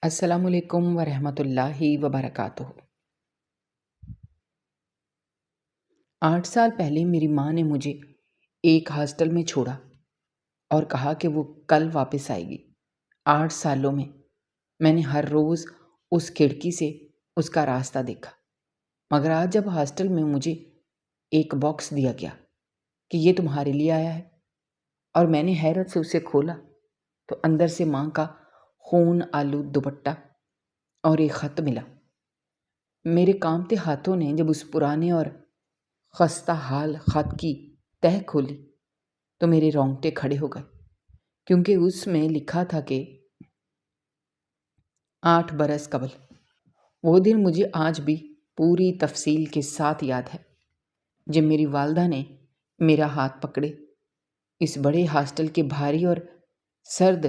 السلام علیکم ورحمۃ اللہ وبرکاتہ۔ 8 سال پہلے میری ماں نے مجھے ایک ہاسٹل میں چھوڑا اور کہا کہ وہ کل واپس آئے گی۔ 8 سالوں میں نے ہر روز اس کھڑکی سے اس کا راستہ دیکھا، مگر آج جب ہاسٹل میں مجھے ایک باکس دیا گیا کہ یہ تمہارے لیے آیا ہے، اور میں نے حیرت سے اسے کھولا تو اندر سے ماں کا خون آلود دوپٹہ اور ایک خط ملا۔ میرے کانپتے ہاتھوں نے جب اس پرانے اور خستہ حال خط کی تہ کھولی تو میرے رونگٹے کھڑے ہو گئے، کیونکہ اس میں لکھا تھا کہ 8 برس قبل۔ وہ دن مجھے آج بھی پوری تفصیل کے ساتھ یاد ہے، جب میری والدہ نے میرا ہاتھ پکڑے اس بڑے ہاسٹل کے بھاری اور سرد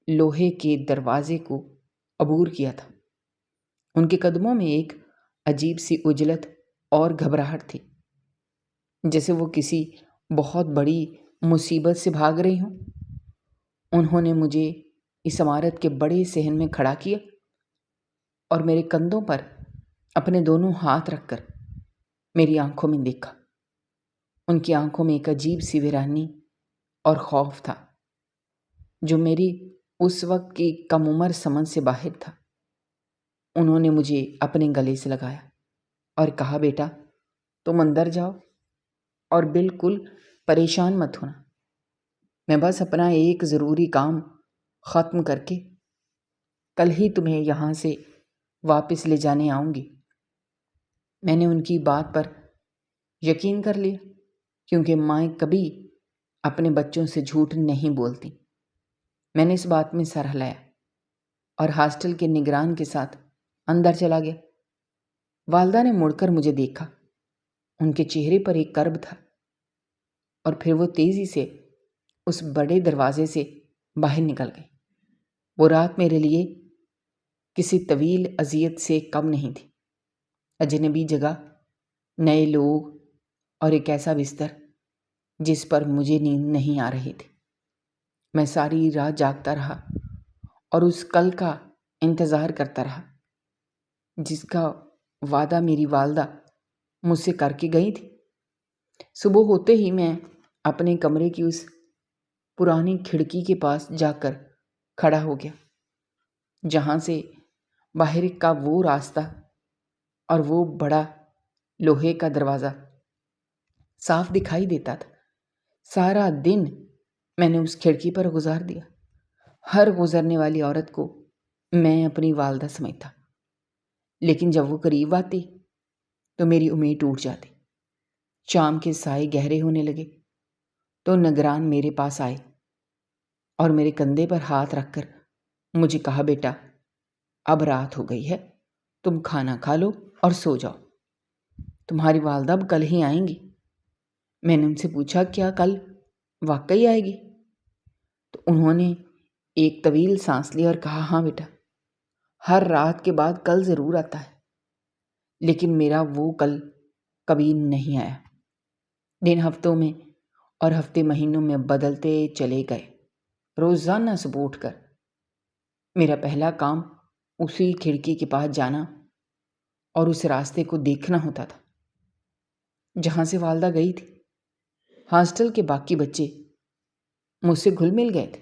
لوہے کے دروازے کو عبور کیا تھا۔ ان کے قدموں میں ایک عجیب سی عجلت اور گھبراہٹ تھی، جیسے وہ کسی بہت بڑی مصیبت سے بھاگ رہی ہوں۔ انہوں نے مجھے اس عمارت کے بڑے صحن میں کھڑا کیا اور میرے کندھوں پر اپنے دونوں ہاتھ رکھ کر میری آنکھوں میں دیکھا۔ ان کی آنکھوں میں ایک عجیب سی ویرانی اور خوف تھا جو میری اس وقت کی کم عمر سمجھ سے باہر تھا۔ انہوں نے مجھے اپنے گلے سے لگایا اور کہا، بیٹا تم اندر جاؤ اور بالکل پریشان مت ہونا، میں بس اپنا ایک ضروری کام ختم کر کے کل ہی تمہیں یہاں سے واپس لے جانے آؤں گی۔ میں نے ان کی بات پر یقین کر لیا، کیونکہ مائیں کبھی اپنے بچوں سے جھوٹ نہیں بولتی۔ میں نے اس بات میں سر ہلایا اور ہاسٹل کے نگران کے ساتھ اندر چلا گیا۔ والدہ نے مڑ کر مجھے دیکھا، ان کے چہرے پر ایک کرب تھا، اور پھر وہ تیزی سے اس بڑے دروازے سے باہر نکل گئی۔ وہ رات میرے لیے کسی طویل اذیت سے کم نہیں تھی۔ اجنبی جگہ، نئے لوگ اور ایک ایسا بستر جس پر مجھے نیند نہیں آ رہی تھی۔ میں ساری رات جاگتا رہا اور اس کل کا انتظار کرتا رہا جس کا وعدہ میری والدہ مجھ سے کر کے گئی تھی۔ صبح ہوتے ہی میں اپنے کمرے کی اس پرانی کھڑکی کے پاس جا کر کھڑا ہو گیا، جہاں سے باہر کا وہ راستہ اور وہ بڑا لوہے کا دروازہ صاف دکھائی دیتا تھا۔ سارا دن میں نے اس کھڑکی پر گزار دیا۔ ہر گزرنے والی عورت کو میں اپنی والدہ سمجھتا، لیکن جب وہ قریب آتی تو میری امید ٹوٹ جاتی۔ شام کے سائے گہرے ہونے لگے تو نگران میرے پاس آئے اور میرے کندھے پر ہاتھ رکھ کر مجھے کہا، بیٹا اب رات ہو گئی ہے، تم کھانا کھا لو اور سو جاؤ، تمہاری والدہ اب کل ہی آئیں گی۔ میں نے ان سے پوچھا، کیا کل واقعی آئے گی؟ تو انہوں نے ایک طویل سانس لی اور کہا، ہاں بیٹا، ہر رات کے بعد کل ضرور آتا ہے، لیکن میرا وہ کل کبھی نہیں آیا۔ دن ہفتوں میں اور ہفتے مہینوں میں بدلتے چلے گئے۔ روزانہ صبح اٹھ کر میرا پہلا کام اسی کھڑکی کے پاس جانا اور اس راستے کو دیکھنا ہوتا تھا جہاں سے والدہ گئی تھی۔ ہاسٹل کے باقی بچے مجھ سے گھل مل گئے تھے،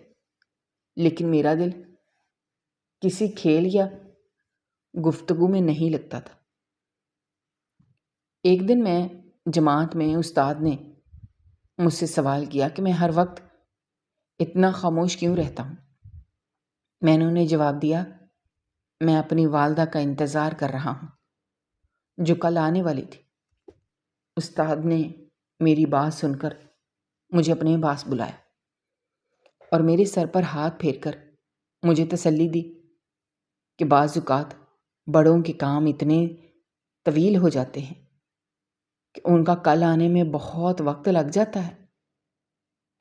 لیکن میرا دل کسی کھیل یا گفتگو میں نہیں لگتا تھا۔ ایک دن میں جماعت میں استاد نے مجھ سے سوال کیا کہ میں ہر وقت اتنا خاموش کیوں رہتا ہوں۔ میں نے انہیں جواب دیا، میں اپنی والدہ کا انتظار کر رہا ہوں جو کل آنے والی تھی۔ استاد نے میری بات سن کر مجھے اپنے پاس بلایا اور میرے سر پر ہاتھ پھیر کر مجھے تسلی دی کہ بعض اوقات بڑوں کے کام اتنے طویل ہو جاتے ہیں کہ ان کا کل آنے میں بہت وقت لگ جاتا ہے۔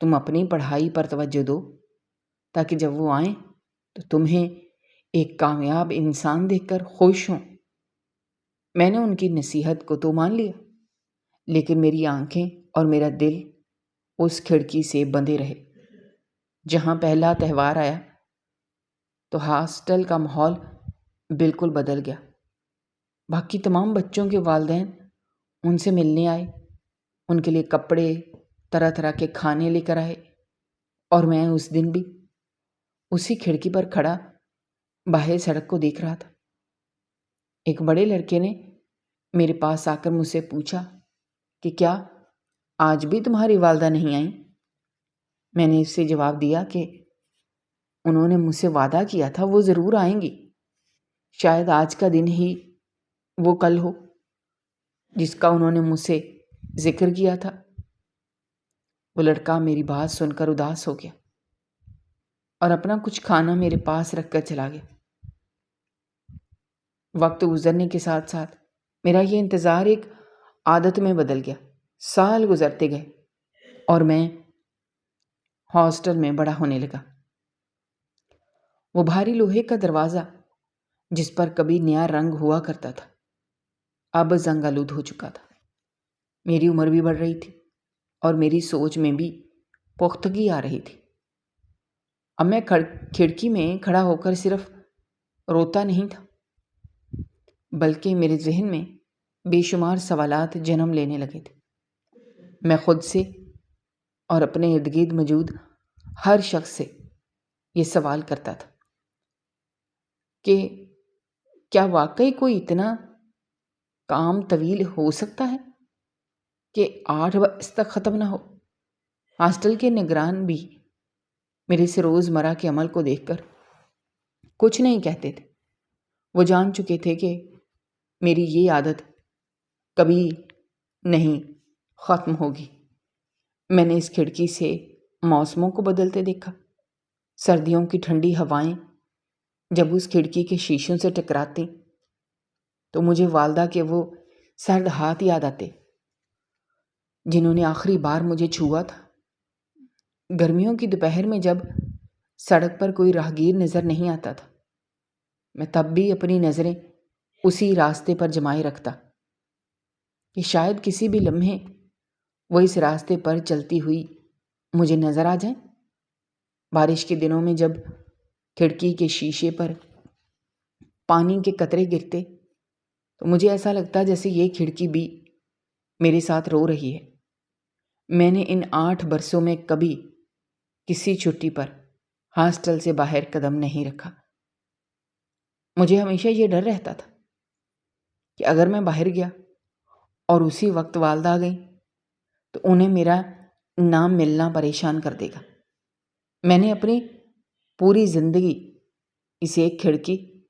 تم اپنی پڑھائی پر توجہ دو تاکہ جب وہ آئیں تو تمہیں ایک کامیاب انسان دیکھ کر خوش ہوں۔ میں نے ان کی نصیحت کو تو مان لیا، لیکن میری آنکھیں اور میرا دل اس کھڑکی سے بندھے رہے۔ جہاں پہلا تہوار آیا تو ہاسٹل کا ماحول بالکل بدل گیا۔ باقی تمام بچوں کے والدین ان سے ملنے آئے، ان کے لیے کپڑے، طرح طرح کے کھانے لے کر آئے، اور میں اس دن بھی اسی کھڑکی پر کھڑا باہر سڑک کو دیکھ رہا تھا۔ ایک بڑے لڑکے نے میرے پاس آ کر مجھ سے پوچھا کہ کیا آج بھی تمہاری والدہ نہیں آئیں؟ میں نے اس سے جواب دیا کہ انہوں نے مجھ سے وعدہ کیا تھا وہ ضرور آئیں گی، شاید آج کا دن ہی وہ کل ہو جس کا انہوں نے مجھ سے ذکر کیا تھا۔ وہ لڑکا میری بات سن کر اداس ہو گیا اور اپنا کچھ کھانا میرے پاس رکھ کر چلا گیا۔ وقت گزرنے کے ساتھ ساتھ میرا یہ انتظار ایک عادت میں بدل گیا۔ سال گزرتے گئے اور میں ہاسٹل میں بڑا ہونے لگا۔ وہ بھاری لوہے کا دروازہ جس پر کبھی نیا رنگ ہوا کرتا تھا اب زنگ آلود ہو چکا تھا۔ میری عمر بھی بڑھ رہی تھی اور میری سوچ میں بھی پختگی آ رہی تھی۔ اب میں کھڑکی میں کھڑا ہو کر صرف روتا نہیں تھا، بلکہ میرے ذہن میں بے شمار سوالات جنم لینے لگے تھے۔ میں خود سے اور اپنے ارد گرد موجود ہر شخص سے یہ سوال کرتا تھا کہ کیا واقعی کوئی اتنا کام طویل ہو سکتا ہے کہ 8 برس تک ختم نہ ہو؟ ہاسٹل کے نگران بھی میرے سے روزمرہ کے عمل کو دیکھ کر کچھ نہیں کہتے تھے۔ وہ جان چکے تھے کہ میری یہ عادت کبھی نہیں ختم ہوگی۔ میں نے اس کھڑکی سے موسموں کو بدلتے دیکھا۔ سردیوں کی ٹھنڈی ہوائیں جب اس کھڑکی کے شیشوں سے ٹکراتی تو مجھے والدہ کے وہ سرد ہاتھ یاد آتے جنہوں نے آخری بار مجھے چھوا تھا۔ گرمیوں کی دوپہر میں جب سڑک پر کوئی راہگیر نظر نہیں آتا تھا، میں تب بھی اپنی نظریں اسی راستے پر جمائے رکھتا کہ شاید کسی بھی لمحے وہ اس راستے پر چلتی ہوئی مجھے نظر آ جائیں۔ بارش کے دنوں میں جب کھڑکی کے شیشے پر پانی کے قطرے گرتے تو مجھے ایسا لگتا جیسے یہ کھڑکی بھی میرے ساتھ رو رہی ہے۔ میں نے ان 8 برسوں میں کبھی کسی چھٹی پر ہاسٹل سے باہر قدم نہیں رکھا۔ مجھے ہمیشہ یہ ڈر رہتا تھا کہ اگر میں باہر گیا اور اسی وقت والدہ آ گئی تو انہیں میرا نام ملنا پریشان کر دے گا۔ میں نے اپنی پوری زندگی اس ایک کھڑکی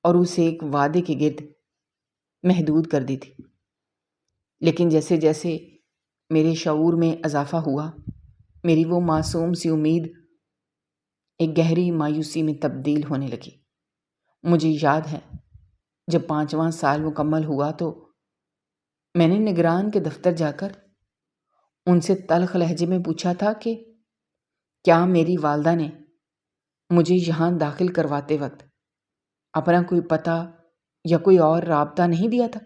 اور اس ایک وعدے کے گرد محدود کر دی تھی، لیکن جیسے جیسے میرے شعور میں اضافہ ہوا، میری وہ معصوم سی امید ایک گہری مایوسی میں تبدیل ہونے لگی۔ مجھے یاد ہے جب 5واں سال مکمل ہوا تو میں نے نگران کے دفتر جا کر ان سے تلخ لہجے میں پوچھا تھا کہ کیا میری والدہ نے مجھے یہاں داخل کرواتے وقت اپنا کوئی پتہ یا کوئی اور رابطہ نہیں دیا تھا؟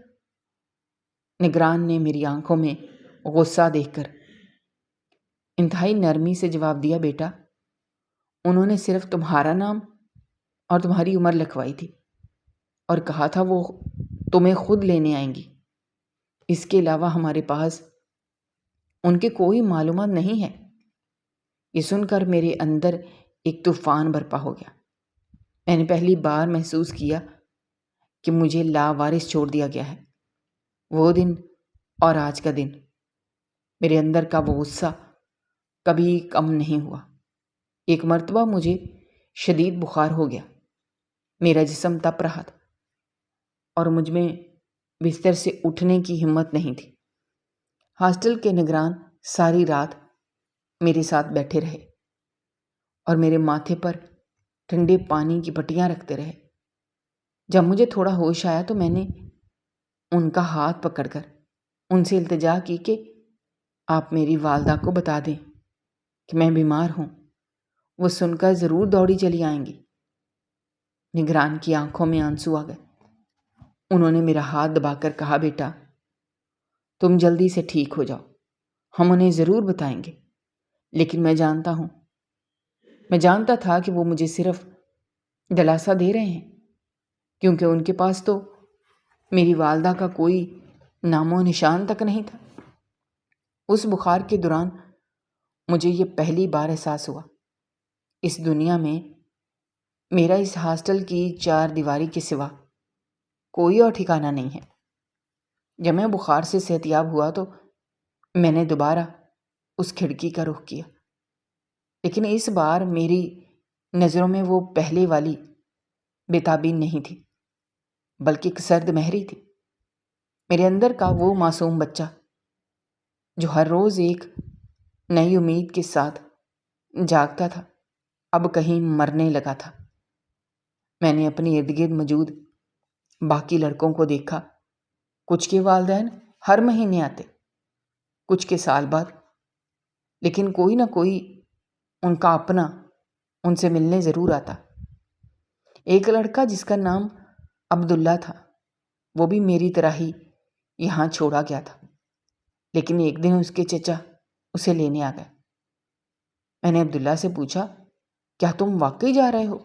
نگران نے میری آنکھوں میں غصہ دیکھ کر انتہائی نرمی سے جواب دیا، بیٹا، انہوں نے صرف تمہارا نام اور تمہاری عمر لکھوائی تھی اور کہا تھا وہ تمہیں خود لینے آئیں گی۔ اس کے علاوہ ہمارے پاس ان کے کوئی معلومات نہیں ہے۔ یہ سن کر میرے اندر ایک طوفان برپا ہو گیا۔ میں نے پہلی بار محسوس کیا کہ مجھے لاوارث چھوڑ دیا گیا ہے۔ وہ دن اور آج کا دن میرے اندر کا وہ غصہ کبھی کم نہیں ہوا۔ ایک مرتبہ مجھے شدید بخار ہو گیا، میرا جسم تپ رہا تھا اور مجھ میں بستر سے اٹھنے کی ہمت نہیں تھی۔ ہاسٹل کے نگران ساری رات میرے ساتھ بیٹھے رہے اور میرے ماتھے پر ٹھنڈے پانی کی پٹیاں رکھتے رہے۔ جب مجھے تھوڑا ہوش آیا تو میں نے ان کا ہاتھ پکڑ کر ان سے التجا کی کہ آپ میری والدہ کو بتا دیں کہ میں بیمار ہوں، وہ سن کر ضرور دوڑی چلی آئیں گی۔ نگران کی آنکھوں میں آنسو آ گئے۔ انہوں نے میرا ہاتھ دبا کر کہا، بیٹا، تم جلدی سے ٹھیک ہو جاؤ، ہم انہیں ضرور بتائیں گے، لیکن میں جانتا تھا کہ وہ مجھے صرف دلاسا دے رہے ہیں، کیونکہ ان کے پاس تو میری والدہ کا کوئی نام و نشان تک نہیں تھا۔ اس بخار کے دوران مجھے یہ پہلی بار احساس ہوا، اس دنیا میں میرا اس ہاسٹل کی 4 دیواری کے سوا کوئی اور ٹھکانہ نہیں ہے۔ جب میں بخار سے صحتیاب ہوا تو میں نے دوبارہ اس کھڑکی کا رخ کیا، لیکن اس بار میری نظروں میں وہ پہلے والی بےتابی نہیں تھی، بلکہ ایک سرد مہری تھی۔ میرے اندر کا وہ معصوم بچہ جو ہر روز ایک نئی امید کے ساتھ جاگتا تھا، اب کہیں مرنے لگا تھا۔ میں نے اپنے ارد گرد موجود باقی لڑکوں کو دیکھا۔ کچھ کے والدین ہر مہینے آتے، کچھ کے سال بعد، لیکن کوئی نہ کوئی ان کا اپنا ان سے ملنے ضرور آتا۔ ایک لڑکا جس کا نام عبداللہ تھا، وہ بھی میری طرح ہی یہاں چھوڑا گیا تھا، لیکن ایک دن اس کے چچا اسے لینے آ گئے۔ میں نے عبداللہ سے پوچھا، کیا تم واقعی جا رہے ہو؟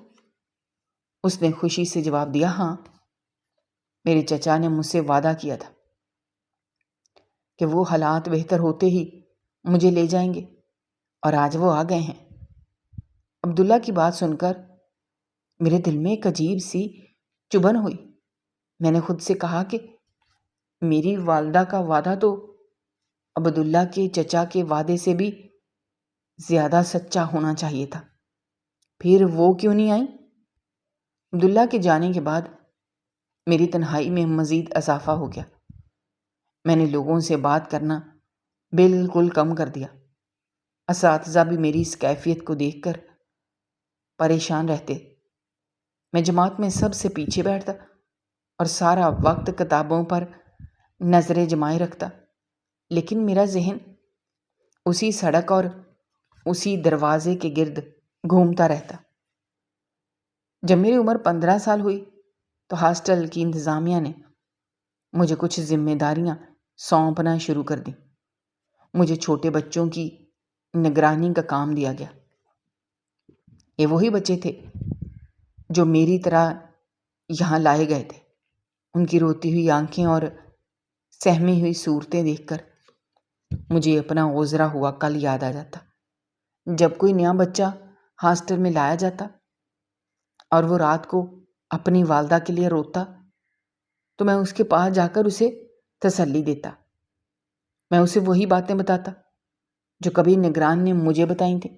اس نے خوشی سے جواب دیا، ہاں، میرے چچا نے مجھ سے وعدہ کیا تھا کہ وہ حالات بہتر ہوتے ہی مجھے لے جائیں گے، اور آج وہ آ گئے ہیں۔ عبداللہ کی بات سن کر میرے دل میں ایک عجیب سی چبھن ہوئی۔ میں نے خود سے کہا کہ میری والدہ کا وعدہ تو عبداللہ کے چچا کے وعدے سے بھی زیادہ سچا ہونا چاہیے تھا، پھر وہ کیوں نہیں آئیں؟ عبداللہ کے جانے کے بعد میری تنہائی میں مزید اضافہ ہو گیا۔ میں نے لوگوں سے بات کرنا بالکل کم کر دیا۔ اساتذہ بھی میری اس کیفیت کو دیکھ کر پریشان رہتے۔ میں جماعت میں سب سے پیچھے بیٹھتا اور سارا وقت کتابوں پر نظریں جمائے رکھتا، لیکن میرا ذہن اسی سڑک اور اسی دروازے کے گرد گھومتا رہتا۔ جب میری عمر 15 سال ہوئی تو ہاسٹل کی انتظامیہ نے مجھے کچھ ذمہ داریاں سونپنا شروع کر دیں۔ مجھے چھوٹے بچوں کی نگرانی کا کام دیا گیا۔ یہ وہی بچے تھے جو میری طرح یہاں لائے گئے تھے۔ ان کی روتی ہوئی آنکھیں اور سہمی ہوئی صورتیں دیکھ کر مجھے اپنا گزرا ہوا کل یاد آ جاتا۔ جب کوئی نیا بچہ ہاسٹل میں لایا جاتا اور وہ رات کو اپنی والدہ کے لیے روتا تو میں اس کے پاس جا کر اسے تسلی دیتا۔ میں اسے وہی باتیں بتاتا جو کبھی نگران نے مجھے بتائی تھیں۔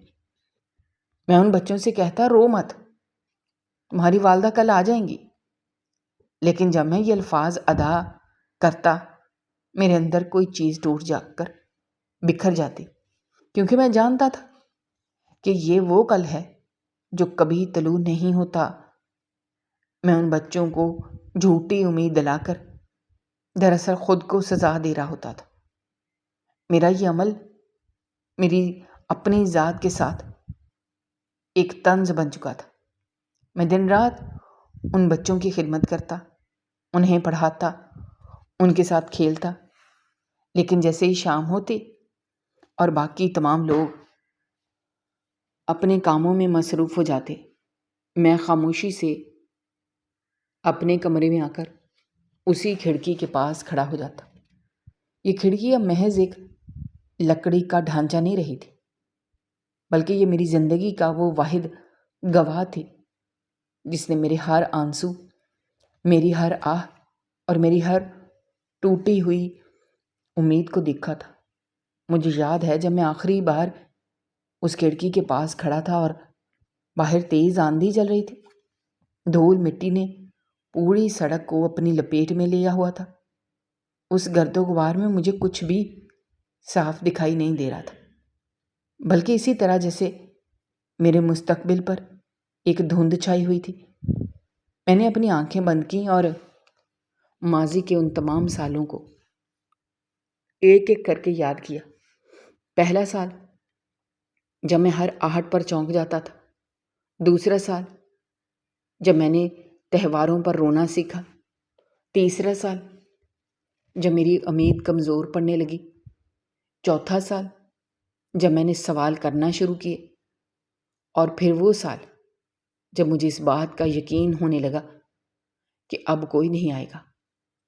میں ان بچوں سے کہتا، رو مت، تمہاری والدہ کل آ جائیں گی۔ لیکن جب میں یہ الفاظ ادا کرتا، میرے اندر کوئی چیز ٹوٹ جا کر بکھر جاتی، کیونکہ میں جانتا تھا کہ یہ وہ کل ہے جو کبھی طلوع نہیں ہوتا۔ میں ان بچوں کو جھوٹی امید دلا کر دراصل خود کو سزا دے رہا ہوتا تھا۔ میرا یہ عمل میری اپنی ذات کے ساتھ ایک طنز بن چکا تھا۔ میں دن رات ان بچوں کی خدمت کرتا، انہیں پڑھاتا، ان کے ساتھ کھیلتا، لیکن جیسے ہی شام ہوتی اور باقی تمام لوگ اپنے کاموں میں مصروف ہو جاتے، میں خاموشی سے اپنے کمرے میں آ کر اسی کھڑکی کے پاس کھڑا ہو جاتا۔ یہ کھڑکی اب محض ایک لکڑی کا ڈھانچہ نہیں رہی تھی، بلکہ یہ میری زندگی کا وہ واحد گواہ تھی جس نے میرے ہر آنسو، میری ہر آہ اور میری ہر ٹوٹی ہوئی امید کو دیکھا تھا۔ مجھے یاد ہے جب میں آخری بار اس کھڑکی کے پاس کھڑا تھا اور باہر تیز آندھی چل رہی تھی، دھول مٹی نے پوری سڑک کو اپنی لپیٹ میں لیا ہوا تھا۔ اس گرد و غبار میں مجھے کچھ بھی صاف دکھائی نہیں دے رہا تھا، بلکہ اسی طرح جیسے میرے مستقبل پر ایک دھند چھائی ہوئی تھی۔ میں نے اپنی آنکھیں بند کیں اور ماضی کے ان تمام سالوں کو ایک ایک کر کے یاد کیا۔ پہلا سال جب میں ہر آہٹ پر چونک جاتا تھا، دوسرا سال جب میں نے تہواروں پر رونا سیکھا، تیسرا سال جب میری امید کمزور پڑنے لگی، چوتھا سال جب میں نے سوال کرنا شروع کیے، اور پھر وہ سال جب مجھے اس بات کا یقین ہونے لگا کہ اب کوئی نہیں آئے گا۔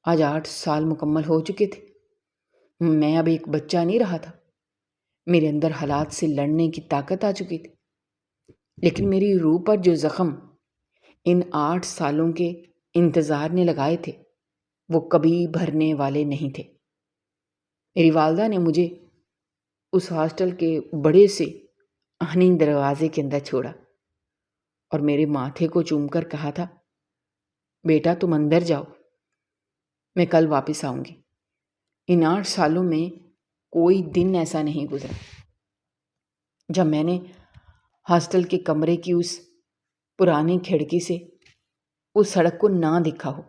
آج 8 سال مکمل ہو چکے تھے۔ میں اب ایک بچہ نہیں رہا تھا۔ میرے اندر حالات سے لڑنے کی طاقت آ چکی تھی، لیکن میری روح پر جو زخم ان 8 سالوں کے انتظار نے لگائے تھے وہ کبھی بھرنے والے نہیں تھے۔ میری والدہ نے مجھے اس ہاسٹل کے بڑے سے آہنی دروازے کے اندر چھوڑا اور میرے ماتھے کو چوم کر کہا تھا، بیٹا تم اندر جاؤ، میں کل واپس آؤں گی۔ ان 8 سالوں میں کوئی دن ایسا نہیں گزرا جب میں نے ہاسٹل کے کمرے کی اس پرانی کھڑکی سے اس سڑک کو نہ دیکھا ہو۔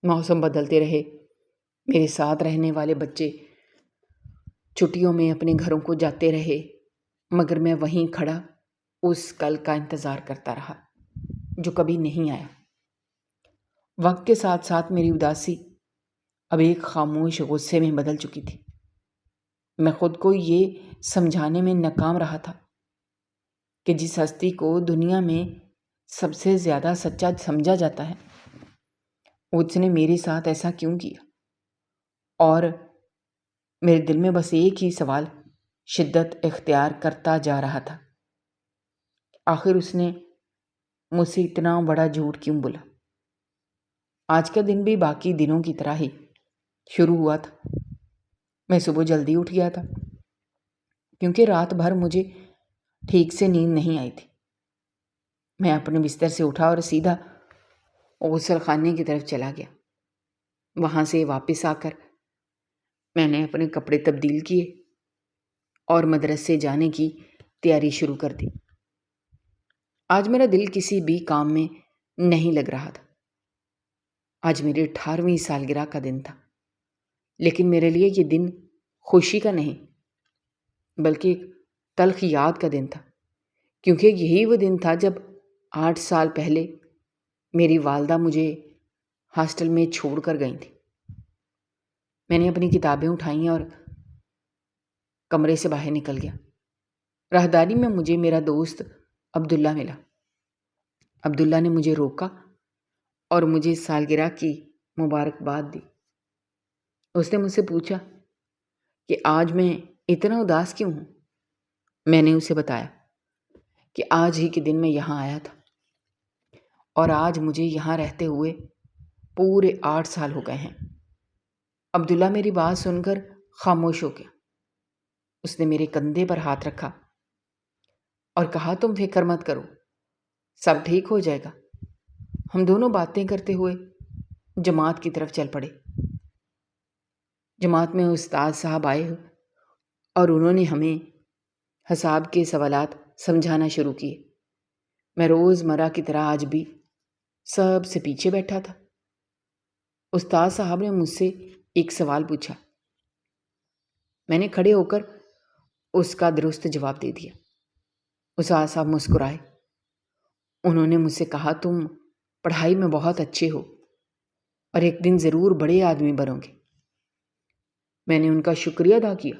موسم بدلتے رہے، میرے ساتھ رہنے والے بچے چھٹیوں میں اپنے گھروں کو جاتے رہے، مگر میں وہیں کھڑا اس کل کا انتظار کرتا رہا جو کبھی نہیں آیا۔ وقت کے ساتھ ساتھ میری اداسی اب ایک خاموش غصے میں بدل چکی تھی۔ میں خود کو یہ سمجھانے میں ناکام رہا تھا کہ جس ہستی کو دنیا میں سب سے زیادہ سچا سمجھا جاتا ہے اس نے میرے ساتھ ایسا کیوں کیا، اور میرے دل میں بس ایک ہی سوال شدت اختیار کرتا جا رہا تھا، آخر اس نے مجھ سے اتنا بڑا جھوٹ کیوں بولا؟ آج کا دن بھی باقی دنوں کی طرح ہی شروع ہوا تھا۔ میں صبح جلدی اٹھ گیا تھا کیونکہ رات بھر مجھے ٹھیک سے نیند نہیں آئی تھی۔ میں اپنے بستر سے اٹھا اور سیدھا غسل خانے کی طرف چلا گیا۔ وہاں سے واپس آ کر میں نے اپنے کپڑے تبدیل کیے اور مدرسے جانے کی تیاری شروع کر دی۔ آج میرا دل کسی بھی کام میں نہیں لگ رہا تھا۔ آج میری 18ویں سالگرہ کا دن تھا، لیکن میرے لیے یہ دن خوشی کا نہیں بلکہ ایک تلخ یاد کا دن تھا، کیونکہ یہی وہ دن تھا جب 8 سال پہلے میری والدہ مجھے ہاسٹل میں چھوڑ کر گئی تھی۔ میں نے اپنی کتابیں اٹھائیں اور کمرے سے باہر نکل گیا۔ راہداری میں مجھے میرا دوست عبداللہ ملا۔ عبداللہ نے مجھے روکا اور مجھے سالگرہ کی مبارکباد دی۔ اس نے مجھ سے پوچھا کہ آج میں اتنا اداس کیوں ہوں؟ میں نے اسے بتایا کہ آج ہی کے دن میں یہاں آیا تھا اور آج مجھے یہاں رہتے ہوئے پورے 8 سال ہو گئے ہیں۔ عبداللہ میری بات سن کر خاموش ہو گیا۔ اس نے میرے کندھے پر ہاتھ رکھا اور کہا، تم فکر مت کرو، سب ٹھیک ہو جائے گا۔ ہم دونوں باتیں کرتے ہوئے جماعت کی طرف چل پڑے۔ جماعت میں استاد صاحب آئے اور انہوں نے ہمیں حساب کے سوالات سمجھانا شروع کیے۔ میں روز مرہ کی طرح آج بھی سب سے پیچھے بیٹھا تھا۔ استاد صاحب نے مجھ سے ایک سوال پوچھا۔ میں نے کھڑے ہو کر اس کا درست جواب دے دیا۔ استاد صاحب مسکرائے۔ انہوں نے مجھ سے کہا، تم پڑھائی میں بہت اچھے ہو اور ایک دن ضرور بڑے آدمی بنو گے۔ میں نے ان کا شکریہ ادا کیا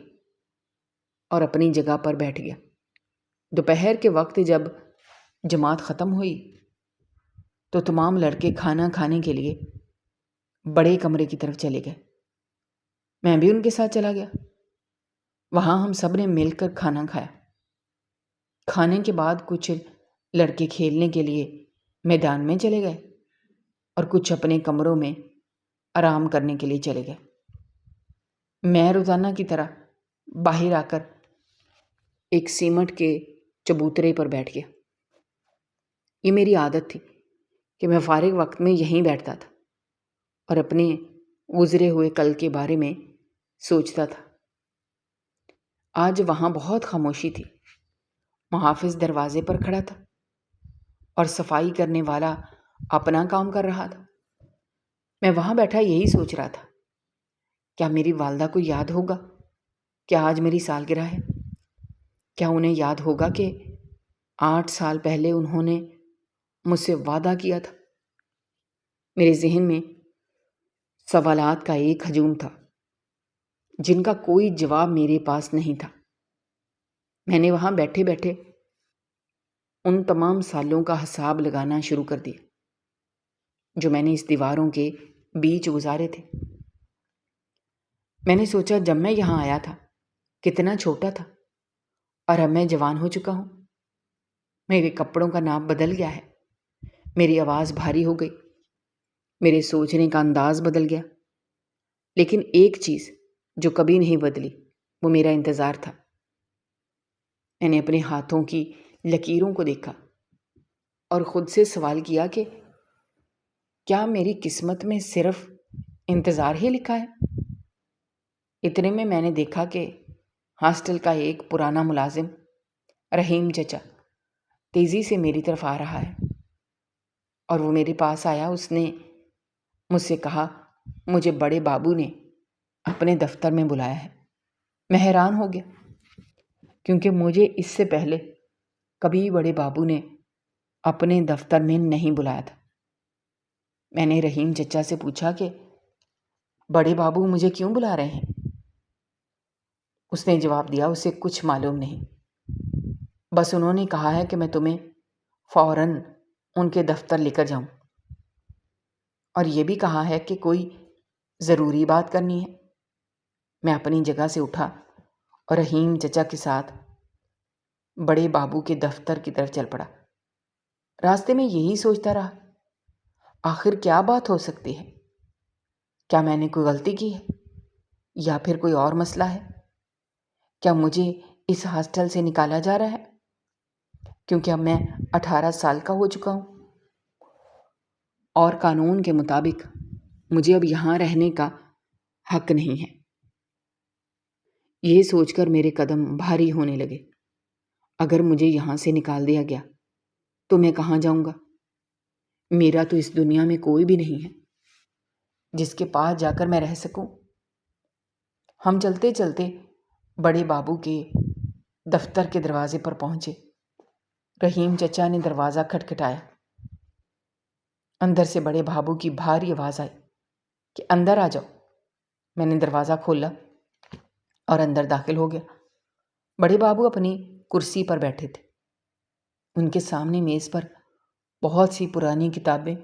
اور اپنی جگہ پر بیٹھ گیا۔ دوپہر کے وقت جب جماعت ختم ہوئی تو تمام لڑکے کھانا کھانے کے لیے بڑے کمرے کی طرف چلے گئے۔ میں بھی ان کے ساتھ چلا گیا۔ وہاں ہم سب نے مل کر کھانا کھایا۔ کھانے کے بعد کچھ لڑکے کھیلنے کے لیے میدان میں چلے گئے اور کچھ اپنے کمروں میں آرام کرنے کے لیے چلے گئے۔ میں روزانہ کی طرح باہر آ کر ایک سیمنٹ کے چبوترے پر بیٹھ گیا۔ یہ میری عادت تھی کہ میں فارغ وقت میں یہیں بیٹھتا تھا اور اپنے گزرے ہوئے کل کے بارے میں سوچتا تھا۔ آج وہاں بہت خاموشی تھی۔ محافظ دروازے پر کھڑا تھا اور صفائی کرنے والا اپنا کام کر رہا تھا۔ میں وہاں بیٹھا یہی سوچ رہا تھا، کیا میری والدہ کو یاد ہوگا کہ آج میری سالگرہ ہے؟ کیا انہیں یاد ہوگا کہ 8 سال پہلے انہوں نے مجھ سے وعدہ کیا تھا؟ میرے ذہن میں سوالات کا ایک ہجوم تھا جن کا کوئی جواب میرے پاس نہیں تھا۔ میں نے وہاں بیٹھے بیٹھے ان تمام سالوں کا حساب لگانا شروع کر دیا جو میں نے اس دیواروں کے بیچ گزارے تھے۔ میں نے سوچا جب میں یہاں آیا تھا کتنا چھوٹا تھا، اور اب میں جوان ہو چکا ہوں۔ میرے کپڑوں کا ناپ بدل گیا ہے، میری آواز بھاری ہو گئی، میرے سوچنے کا انداز بدل گیا، لیکن ایک چیز جو کبھی نہیں بدلی وہ میرا انتظار تھا۔ میں نے اپنے ہاتھوں کی لکیروں کو دیکھا اور خود سے سوال کیا کہ کیا میری قسمت میں صرف انتظار ہی لکھا ہے؟ اتنے میں نے دیکھا کہ ہاسٹل کا ایک پرانا ملازم رحیم چچا تیزی سے میری طرف آ رہا ہے، اور وہ میرے پاس آیا۔ اس نے مجھ سے کہا مجھے بڑے بابو نے اپنے دفتر میں بلایا ہے۔ میں حیران ہو گیا کیونکہ مجھے اس سے پہلے کبھی بڑے بابو نے اپنے دفتر میں نہیں بلایا تھا۔ میں نے رحیم چچا سے پوچھا کہ بڑے بابو مجھے کیوں بلا رہے ہیں؟ اس نے جواب دیا اسے کچھ معلوم نہیں، بس انہوں نے کہا ہے کہ میں تمہیں فوراً ان کے دفتر لے کر جاؤں، اور یہ بھی کہا ہے کہ کوئی ضروری بات کرنی ہے۔ میں اپنی جگہ سے اٹھا اور رحیم چچا کے ساتھ بڑے بابو کے دفتر کی طرف چل پڑا۔ راستے میں یہی سوچتا رہا آخر کیا بات ہو سکتی ہے؟ کیا میں نے کوئی غلطی کی ہے یا پھر کوئی اور مسئلہ ہے؟ کیا مجھے اس ہاسٹل سے نکالا جا رہا ہے کیونکہ اب میں 18 سال کا ہو چکا ہوں اور قانون کے مطابق مجھے اب یہاں رہنے کا حق نہیں ہے؟ یہ سوچ کر میرے قدم بھاری ہونے لگے۔ اگر مجھے یہاں سے نکال دیا گیا تو میں کہاں جاؤں گا؟ میرا تو اس دنیا میں کوئی بھی نہیں ہے جس کے پاس جا کر میں رہ سکوں۔ ہم چلتے چلتے بڑے بابو کے دفتر کے دروازے پر پہنچے۔ رحیم چچا نے دروازہ کھٹکھٹایا۔ اندر سے بڑے بابو کی بھاری آواز آئی کہ اندر آ جاؤ۔ میں نے دروازہ کھولا اور اندر داخل ہو گیا۔ بڑے بابو اپنی کرسی پر بیٹھے تھے۔ ان کے سامنے میز پر بہت سی پرانی کتابیں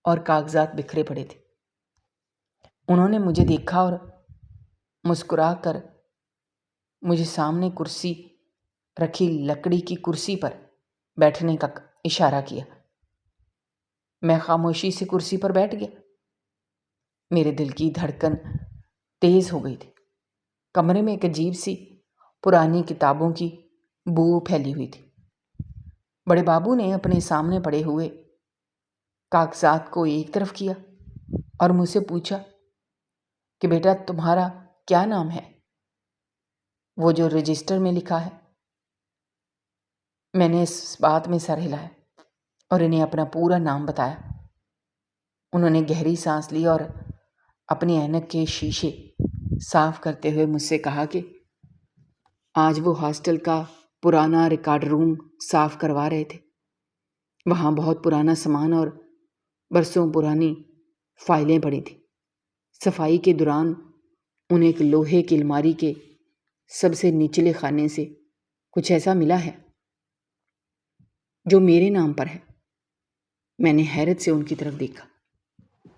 اور کاغذات بکھرے پڑے تھے۔ انہوں نے مجھے دیکھا اور مسکرا کر مجھے سامنے کرسی رکھی لکڑی کی کرسی پر بیٹھنے کا اشارہ کیا۔ میں خاموشی سے کرسی پر بیٹھ گیا۔ میرے دل کی دھڑکن تیز ہو گئی تھی۔ کمرے میں ایک عجیب سی پرانی کتابوں کی بو پھیلی ہوئی تھی۔ بڑے بابو نے اپنے سامنے پڑے ہوئے کاغذات کو ایک طرف کیا اور مجھ سے پوچھا کہ بیٹا تمہارا کیا نام ہے؟ وہ جو رجسٹر میں لکھا ہے۔ میں نے اس بات میں سر ہلایا اور انہیں اپنا پورا نام بتایا۔ انہوں نے گہری سانس لی اور اپنی اینک کے شیشے صاف کرتے ہوئے مجھ سے کہا کہ آج وہ ہاسٹل کا پرانا ریکارڈ روم صاف کروا رہے تھے۔ وہاں بہت پرانا سامان اور برسوں پرانی فائلیں پڑی تھیں۔ صفائی کے دوران انہیں ایک لوہے کی الماری کے سب سے نچلے خانے سے کچھ ایسا ملا ہے جو میرے نام پر ہے۔ میں نے حیرت سے ان کی طرف دیکھا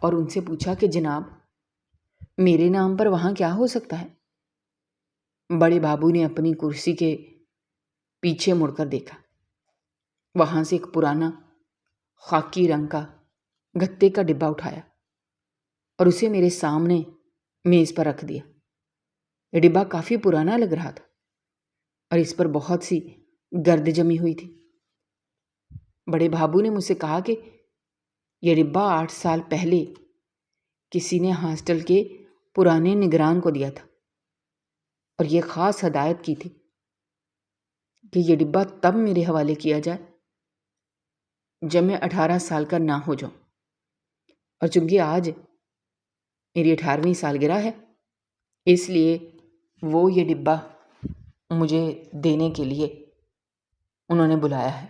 اور ان سے پوچھا کہ جناب میرے نام پر وہاں کیا ہو سکتا ہے؟ بڑے بابو نے اپنی کرسی کے پیچھے مڑ کر دیکھا۔ وہاں سے ایک پرانا خاکی رنگ کا گتے کا ڈبہ اٹھایا اور اسے میرے سامنے میز پر رکھ دیا۔ یہ ڈبہ کافی پرانا لگ رہا تھا اور اس پر بہت سی گرد جمی ہوئی تھی۔ بڑے بابو نے مجھ سے کہا کہ یہ ڈبہ 8 سال پہلے کسی نے ہاسٹل کے پرانے نگران کو دیا تھا اور یہ خاص ہدایت کی تھی کہ یہ ڈبہ تب میرے حوالے کیا جائے جب میں 18 سال کا نہ ہو جاؤں، اور چونکہ آج میری 18ویں سالگرہ ہے اس لیے وہ یہ ڈبہ مجھے دینے کے لیے انہوں نے بلایا ہے۔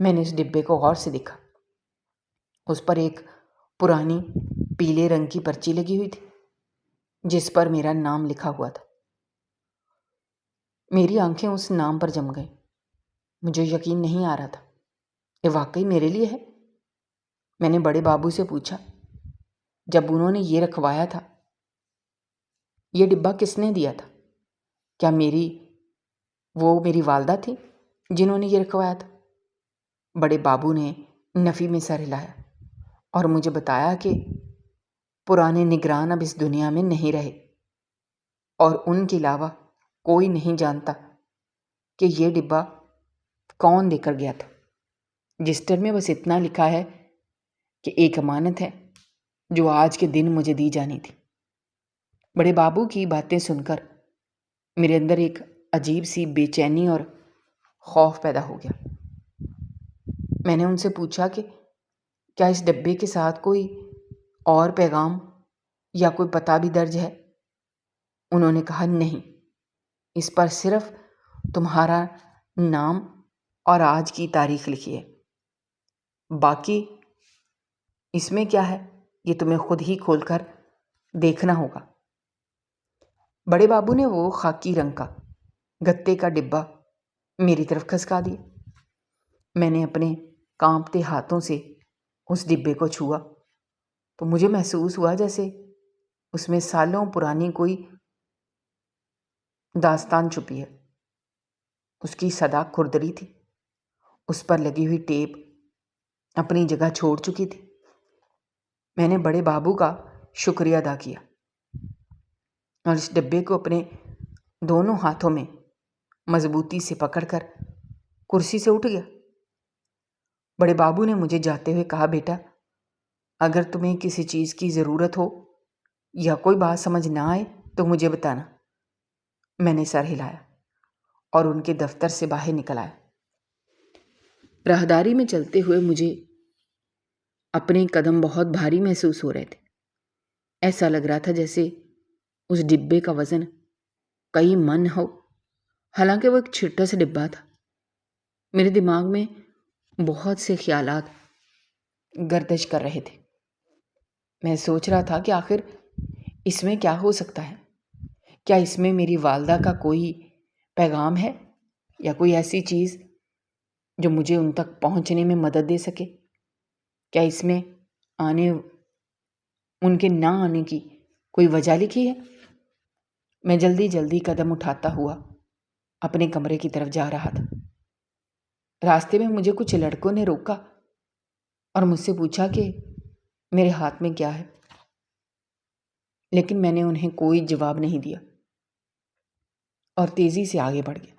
میں نے اس ڈبے کو غور سے دیکھا۔ اس پر ایک پرانی پیلے رنگ کی پرچی لگی ہوئی تھی جس پر میرا نام لکھا ہوا تھا۔ میری آنکھیں اس نام پر جم گئیں۔ مجھے یقین نہیں آ رہا تھا، یہ واقعی میرے لیے ہے۔ میں نے بڑے بابو سے پوچھا، جب انہوں نے یہ رکھوایا تھا، یہ ڈبہ کس نے دیا تھا؟ کیا میری والدہ تھی جنہوں نے یہ رکھوایا تھا؟ بڑے بابو نے نفی میں سر ہلایا اور مجھے بتایا کہ پرانے نگران اب اس دنیا میں نہیں رہے اور ان کے علاوہ کوئی نہیں جانتا کہ یہ ڈبہ کون دے کر گیا تھا۔ رجسٹر میں بس اتنا لکھا ہے کہ ایک امانت ہے جو آج کے دن مجھے دی جانی تھی۔ بڑے بابو کی باتیں سن کر میرے اندر ایک عجیب سی بے چینی اور خوف پیدا ہو گیا۔ میں نے ان سے پوچھا کہ کیا اس ڈبے کے ساتھ کوئی اور پیغام یا کوئی پتہ بھی درج ہے؟ انہوں نے کہا، نہیں، اس پر صرف تمہارا نام اور آج کی تاریخ لکھی ہے، باقی اس میں کیا ہے یہ تمہیں خود ہی کھول کر دیکھنا ہوگا۔ بڑے بابو نے وہ خاکی رنگ کا گتے کا ڈبہ میری طرف کھسکا دیا۔ میں نے اپنے کانپتے ہاتھوں سے اس ڈبے کو چھوا تو مجھے محسوس ہوا جیسے اس میں سالوں پرانی کوئی داستان چھپی ہے۔ اس کی صدا کھردری تھی، اس پر لگی ہوئی ٹیپ اپنی جگہ چھوڑ چکی تھی۔ میں نے بڑے بابو کا شکریہ ادا کیا اور اس ڈبے کو اپنے دونوں ہاتھوں میں مضبوطی سے پکڑ کر کرسی سے اٹھ گیا۔ بڑے بابو نے مجھے جاتے ہوئے کہا، بیٹا، اگر تمہیں کسی چیز کی ضرورت ہو یا کوئی بات سمجھ نہ آئے تو مجھے بتانا۔ میں نے سر ہلایا اور ان کے دفتر سے باہر نکل آیا۔ راہداری میں چلتے ہوئے مجھے اپنے قدم بہت بھاری محسوس ہو رہے تھے۔ ایسا لگ رہا تھا جیسے اس ڈبے کا وزن کئی من ہو، حالانکہ وہ ایک چھوٹا سا ڈبہ تھا۔ میرے دماغ میں بہت سے خیالات گردش کر رہے تھے۔ میں سوچ رہا تھا کہ آخر اس میں کیا ہو سکتا ہے؟ کیا اس میں میری والدہ کا کوئی پیغام ہے یا کوئی ایسی چیز جو مجھے ان تک پہنچنے میں مدد دے سکے؟ کیا اس میں ان کے نہ آنے کی کوئی وجہ لکھی ہے؟ میں جلدی جلدی قدم اٹھاتا ہوا اپنے کمرے کی طرف جا رہا تھا۔ راستے میں مجھے کچھ لڑکوں نے روکا اور مجھ سے پوچھا کہ میرے ہاتھ میں کیا ہے، لیکن میں نے انہیں کوئی جواب نہیں دیا اور تیزی سے آگے بڑھ گیا۔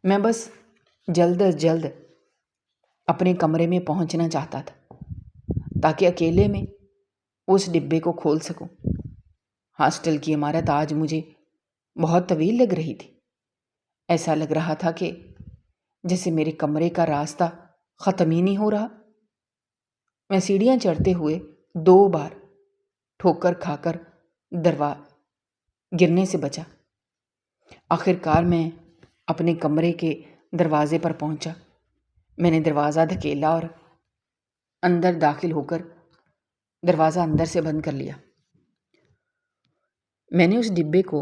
میں بس جلد از جلد اپنے کمرے میں پہنچنا چاہتا تھا تاکہ اکیلے میں اس ڈبے کو کھول سکوں۔ ہاسٹل کی عمارت آج مجھے بہت طویل لگ رہی تھی۔ ایسا لگ رہا تھا کہ جیسے میرے کمرے کا راستہ ختم ہی نہیں ہو رہا۔ میں سیڑھیاں چڑھتے ہوئے 2 بار ٹھوکر کھا کر گرنے سے بچا۔ آخر کار میں اپنے کمرے کے دروازے پر پہنچا۔ میں نے دروازہ دھکیلا اور اندر داخل ہو کر دروازہ اندر سے بند کر لیا۔ میں نے اس ڈبے کو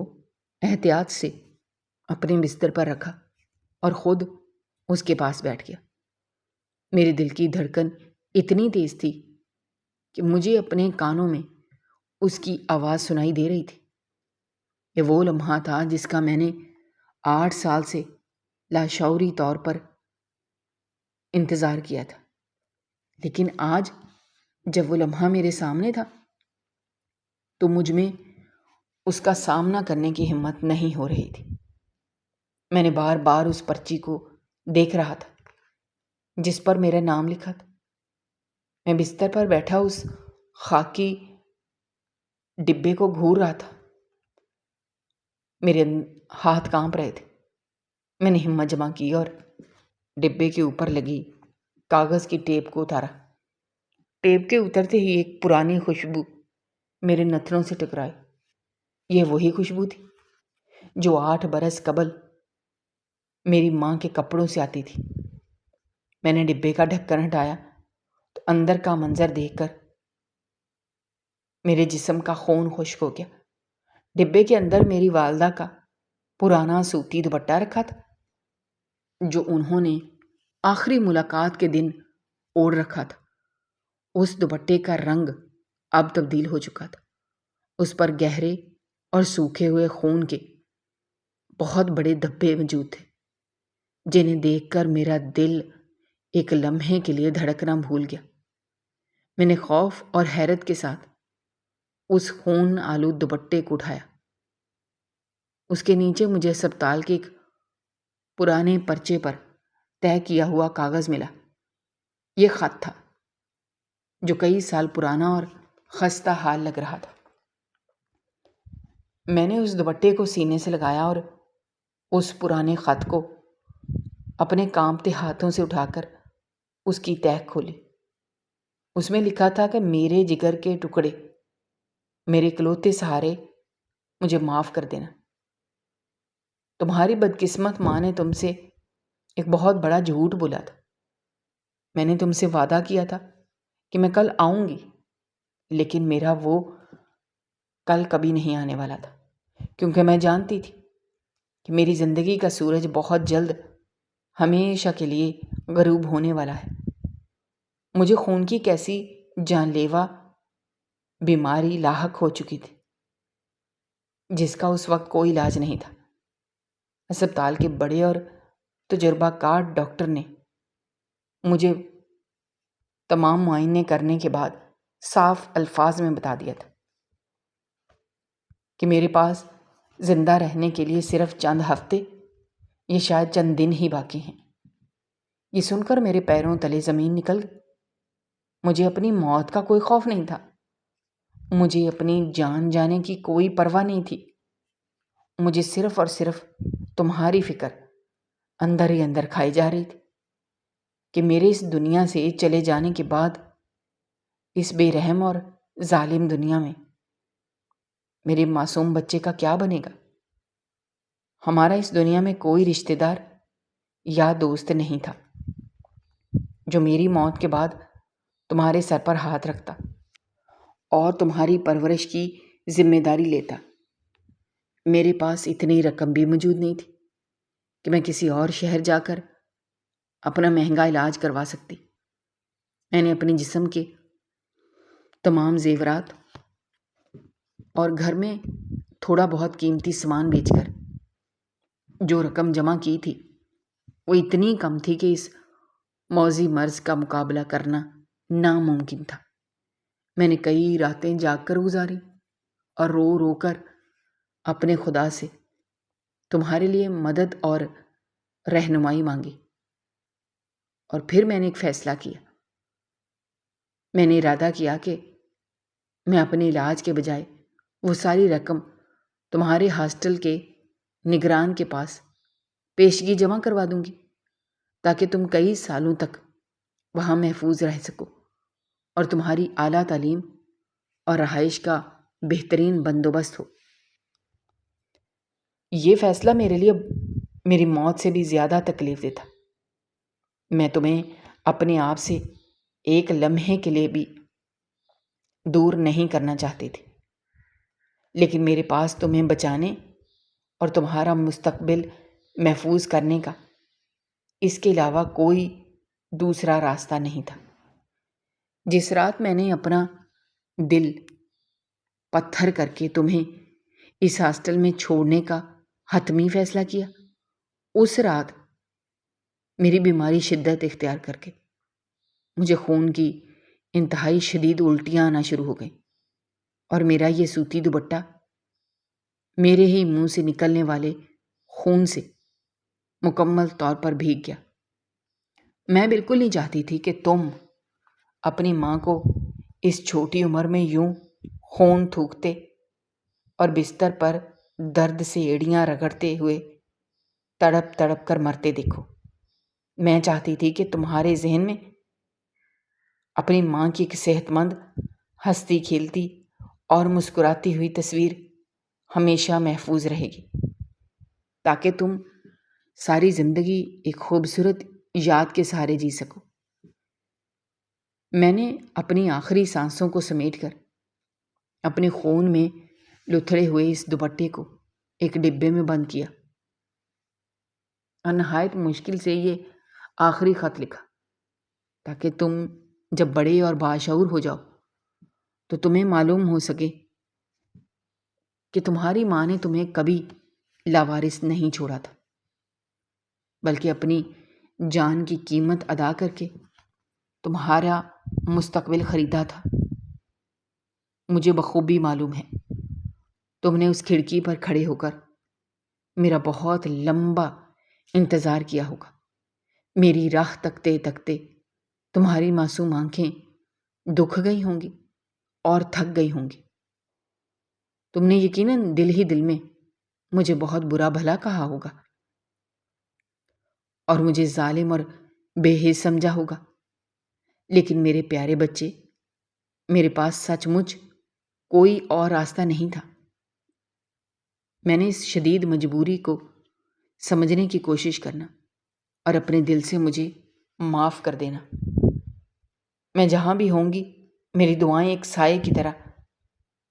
احتیاط سے اپنے بستر پر رکھا اور خود اس کے پاس بیٹھ گیا۔ میرے دل کی دھڑکن اتنی تیز تھی کہ مجھے اپنے کانوں میں اس کی آواز سنائی دے رہی تھی۔ یہ وہ لمحہ تھا جس کا میں نے 8 سال سے لاشعوری طور پر انتظار کیا تھا، لیکن آج جب وہ لمحہ میرے سامنے تھا تو مجھ میں اس کا سامنا کرنے کی ہمت نہیں ہو رہی تھی۔ میں نے بار بار اس پرچی کو دیکھ رہا تھا جس پر میرا نام لکھا تھا۔ میں بستر پر بیٹھا اس خاکی ڈبے کو گھور رہا تھا۔ میرے ہاتھ کانپ رہے تھے۔ میں نے ہمت جمع کی اور ڈبے کے اوپر لگی کاغذ کی ٹیپ کو اتارا۔ ٹیپ کے اترتے ہی ایک پرانی خوشبو میرے نتنوں سے ٹکرائی۔ یہ وہی خوشبو تھی جو 8 برس قبل میری ماں کے کپڑوں سے آتی تھی۔ میں نے ڈبے کا ڈھکن ہٹایا تو اندر کا منظر دیکھ کر میرے جسم کا خون خشک ہو گیا۔ ڈبے کے اندر میری والدہ کا پرانا سوتی دوپٹہ رکھا تھا۔ جو انہوں نے آخری ملاقات کے دن اوڑھ رکھا تھا۔ اس دوپٹے کا رنگ اب تبدیل ہو چکا تھا۔ اس پر گہرے اور سوکھے ہوئے خون کے بہت بڑے دھبے موجود تھے، جنہیں دیکھ کر میرا دل ایک لمحے کے لیے دھڑکنا بھول گیا۔ میں نے خوف اور حیرت کے ساتھ اس خون آلود دوپٹے کو اٹھایا۔ اس کے نیچے مجھے اسپتال کے ایک پرانے پرچے پر طے کیا ہوا کاغذ ملا۔ یہ خط تھا جو کئی سال پرانا اور خستہ حال لگ رہا تھا۔ میں نے اس دوپٹے کو سینے سے لگایا اور اس پرانے خط کو اپنے کانپتے ہاتھوں سے اٹھا کر اس کی تہ کھولی۔ اس میں لکھا تھا کہ میرے جگر کے ٹکڑے، میرے اکلوتے سہارے، مجھے معاف کر دینا۔ تمہاری بدقسمت ماں نے تم سے ایک بہت بڑا جھوٹ بولا تھا۔ میں نے تم سے وعدہ کیا تھا کہ میں کل آؤں گی، لیکن میرا وہ کل کبھی نہیں آنے والا تھا، کیونکہ میں جانتی تھی کہ میری زندگی کا سورج بہت جلد ہمیشہ کے لیے غروب ہونے والا ہے۔ مجھے خون کی کیسی جان لیوا بیماری لاحق ہو چکی تھی جس کا اس وقت کوئی علاج نہیں تھا۔ اسپتال کے بڑے اور تجربہ کار ڈاکٹر نے مجھے تمام معائنے کرنے کے بعد صاف الفاظ میں بتا دیا تھا کہ میرے پاس زندہ رہنے کے لیے صرف چند ہفتے یا شاید چند دن ہی باقی ہیں۔ یہ سن کر میرے پیروں تلے زمین نکل گئی۔ مجھے اپنی موت کا کوئی خوف نہیں تھا، مجھے اپنی جان جانے کی کوئی پرواہ نہیں تھی۔ مجھے صرف اور صرف تمہاری فکر اندر ہی اندر کھائی جا رہی تھی کہ میرے اس دنیا سے چلے جانے کے بعد اس بے رحم اور ظالم دنیا میں میرے معصوم بچے کا کیا بنے گا۔ ہمارا اس دنیا میں کوئی رشتہ دار یا دوست نہیں تھا جو میری موت کے بعد تمہارے سر پر ہاتھ رکھتا اور تمہاری پرورش کی ذمہ داری لیتا۔ میرے پاس اتنی رقم بھی موجود نہیں تھی کہ میں کسی اور شہر جا کر اپنا مہنگا علاج کروا سکتی۔ میں نے اپنے جسم کے تمام زیورات اور گھر میں تھوڑا بہت قیمتی سامان بیچ کر جو رقم جمع کی تھی وہ اتنی کم تھی کہ اس موذی مرض کا مقابلہ کرنا ناممکن تھا۔ میں نے کئی راتیں جاگ کر گزاری اور رو رو کر اپنے خدا سے تمہارے لیے مدد اور رہنمائی مانگی، اور پھر میں نے ایک فیصلہ کیا۔ میں نے ارادہ کیا کہ میں اپنے علاج کے بجائے وہ ساری رقم تمہارے ہاسٹل کے نگران کے پاس پیشگی جمع کروا دوں گی تاکہ تم کئی سالوں تک وہاں محفوظ رہ سکو اور تمہاری اعلیٰ تعلیم اور رہائش کا بہترین بندوبست ہو۔ یہ فیصلہ میرے لیے میری موت سے بھی زیادہ تکلیف دہ تھا۔ میں تمہیں اپنے آپ سے ایک لمحے کے لیے بھی دور نہیں کرنا چاہتی تھی، لیکن میرے پاس تمہیں بچانے اور تمہارا مستقبل محفوظ کرنے کا اس کے علاوہ کوئی دوسرا راستہ نہیں تھا۔ جس رات میں نے اپنا دل پتھر کر کے تمہیں اس ہاسٹل میں چھوڑنے کا حتمی فیصلہ کیا، اس رات میری بیماری شدت اختیار کر کے مجھے خون کی انتہائی شدید الٹیاں آنا شروع ہو گئیں، اور میرا یہ سوتی دوپٹہ میرے ہی منہ سے نکلنے والے خون سے مکمل طور پر بھیگ گیا۔ میں بالکل نہیں چاہتی تھی کہ تم اپنی ماں کو اس چھوٹی عمر میں یوں خون تھوکتے اور بستر پر درد سے ایڑیاں رگڑتے ہوئے تڑپ تڑپ کر مرتے دیکھو۔ میں چاہتی تھی کہ تمہارے ذہن میں اپنی ماں کی ایک صحت مند، ہنستی کھیلتی اور مسکراتی ہوئی تصویر ہمیشہ محفوظ رہے گی، تاکہ تم ساری زندگی ایک خوبصورت یاد کے سہارے جی سکو۔ میں نے اپنی آخری سانسوں کو سمیٹ کر اپنے خون میں لتھڑے ہوئے اس دوپٹے کو ایک ڈبے میں بند کیا اور نہایت مشکل سے یہ آخری خط لکھا تاکہ تم جب بڑے اور باشعور ہو جاؤ تو تمہیں معلوم ہو سکے کہ تمہاری ماں نے تمہیں کبھی لاوارث نہیں چھوڑا تھا، بلکہ اپنی جان کی قیمت ادا کر کے تمہارا مستقبل خریدا تھا۔ مجھے بخوبی معلوم ہے تم نے اس کھڑکی پر کھڑے ہو کر میرا بہت لمبا انتظار کیا ہوگا۔ میری راہ تکتے تکتے تمہاری معصوم آنکھیں دکھ گئی ہوں گی اور تھک گئی ہوں گی۔ تم نے یقیناً دل ہی دل میں مجھے بہت برا بھلا کہا ہوگا اور مجھے ظالم اور بے حس سمجھا ہوگا، لیکن میرے پیارے بچے، میرے پاس سچ مچ کوئی اور راستہ نہیں تھا۔ میں نے اس شدید مجبوری کو سمجھنے کی کوشش کرنا اور اپنے دل سے مجھے معاف کر دینا۔ میں جہاں بھی ہوں گی میری دعائیں ایک سائے کی طرح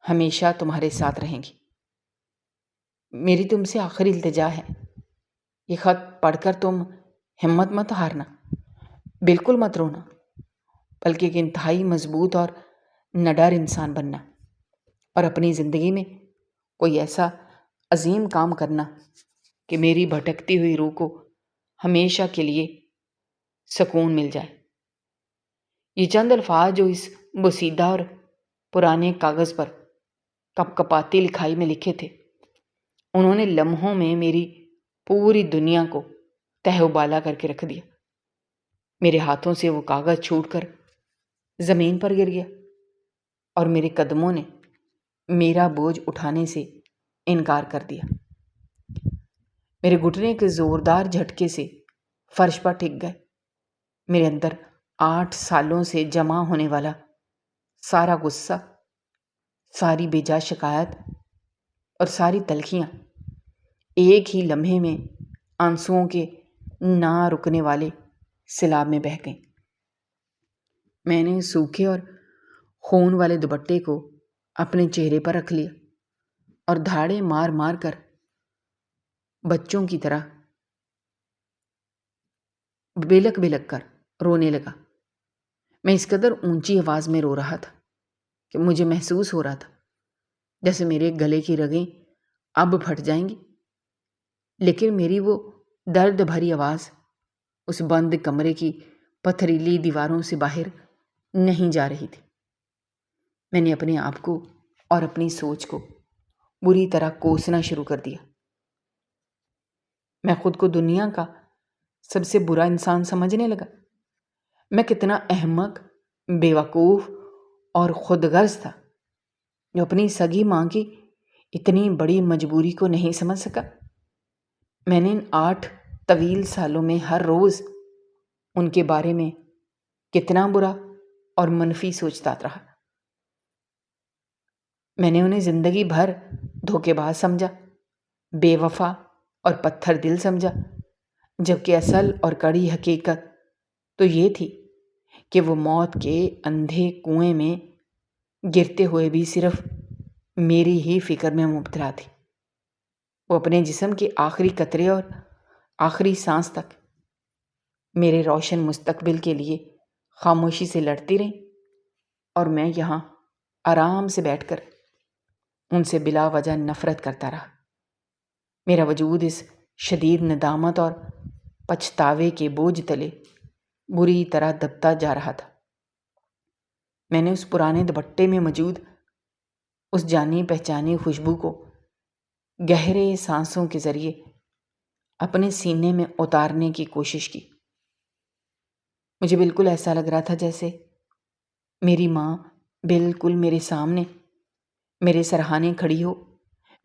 ہمیشہ تمہارے ساتھ رہیں گی۔ میری تم سے آخری التجا ہے، یہ خط پڑھ کر تم ہمت مت ہارنا، بالکل مت رونا، بلکہ ایک انتہائی مضبوط اور نڈر انسان بننا اور اپنی زندگی میں کوئی ایسا عظیم کام کرنا کہ میری بھٹکتی ہوئی روح کو ہمیشہ کے لیے سکون مل جائے۔ یہ چند الفاظ جو اس بوسیدہ اور پرانے کاغذ پر کپ کپاتی لکھائی میں لکھے تھے، انہوں نے لمحوں میں میری پوری دنیا کو تہہ و بالا کر کے رکھ دیا۔ میرے ہاتھوں سے وہ کاغذ چھوٹ کر زمین پر گر گیا اور میرے قدموں نے میرا بوجھ اٹھانے سے انکار کر دیا۔ میرے گھٹنے کے زوردار جھٹکے سے فرش پر ٹک گئے۔ میرے اندر 8 سالوں سے جمع ہونے والا سارا غصہ، ساری بے جا شکایت اور ساری تلخیاں ایک ہی لمحے میں آنسوؤں کے نہ رکنے والے سیلاب میں بہہ گئیں۔ میں نے سوکھے اور خون والے دوپٹے کو اپنے چہرے پر رکھ لیا اور دھاڑے مار مار کر بچوں کی طرح بلک بلک کر رونے لگا۔ میں اس قدر اونچی آواز میں رو رہا تھا کہ مجھے محسوس ہو رہا تھا جیسے میرے گلے کی رگیں اب پھٹ جائیں گی، لیکن میری وہ درد بھری آواز اس بند کمرے کی پتھریلی دیواروں سے باہر نہیں جا رہی تھی۔ میں نے اپنے آپ کو اور اپنی سوچ کو بری طرح کوسنا شروع کر دیا۔ میں خود کو دنیا کا سب سے برا انسان سمجھنے لگا۔ میں کتنا احمق، بے وقوف اور خود غرض تھا جو اپنی سگی ماں کی اتنی بڑی مجبوری کو نہیں سمجھ سکا۔ میں نے ان 8 طویل سالوں میں ہر روز ان کے بارے میں کتنا برا اور منفی سوچتا رہا۔ میں نے انہیں زندگی بھر دھوکے باز سمجھا، بے وفا اور پتھر دل سمجھا، جبکہ اصل اور کڑی حقیقت تو یہ تھی کہ وہ موت کے اندھے کنویں میں گرتے ہوئے بھی صرف میری ہی فکر میں مبتلا تھی۔ وہ اپنے جسم کے آخری قطرے اور آخری سانس تک میرے روشن مستقبل کے لیے خاموشی سے لڑتی رہیں، اور میں یہاں آرام سے بیٹھ کر ان سے بلا وجہ نفرت کرتا رہا۔ میرا وجود اس شدید ندامت اور پچھتاوے کے بوجھ تلے بری طرح دبتا جا رہا تھا۔ میں نے اس پرانے دوپٹے میں موجود اس جانی پہچانی خوشبو کو گہرے سانسوں کے ذریعے اپنے سینے میں اتارنے کی کوشش کی۔ مجھے بالکل ایسا لگ رہا تھا جیسے میری ماں بالکل میرے سامنے میرے سرہانے کھڑی ہو،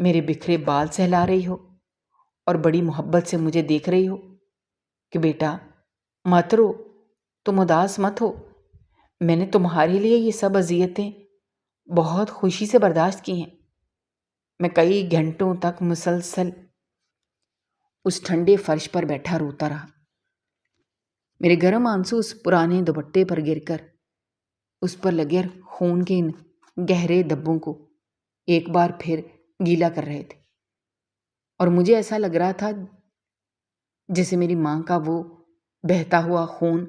میرے بکھرے بال سہلا رہی ہو اور بڑی محبت سے مجھے دیکھ رہی ہو کہ بیٹا مت رو، تم اداس مت ہو، میں نے تمہارے لیے یہ سب اذیتیں بہت خوشی سے برداشت کی ہیں۔ میں کئی گھنٹوں تک مسلسل اس ٹھنڈے فرش پر بیٹھا روتا رہا۔ میرے گرم آنسو اس پرانے دوپٹے پر گر کر اس پر لگے خون کے ان گہرے دبوں کو ایک بار پھر گیلا کر رہے تھے، اور مجھے ایسا لگ رہا تھا جیسے میری ماں کا وہ بہتا ہوا خون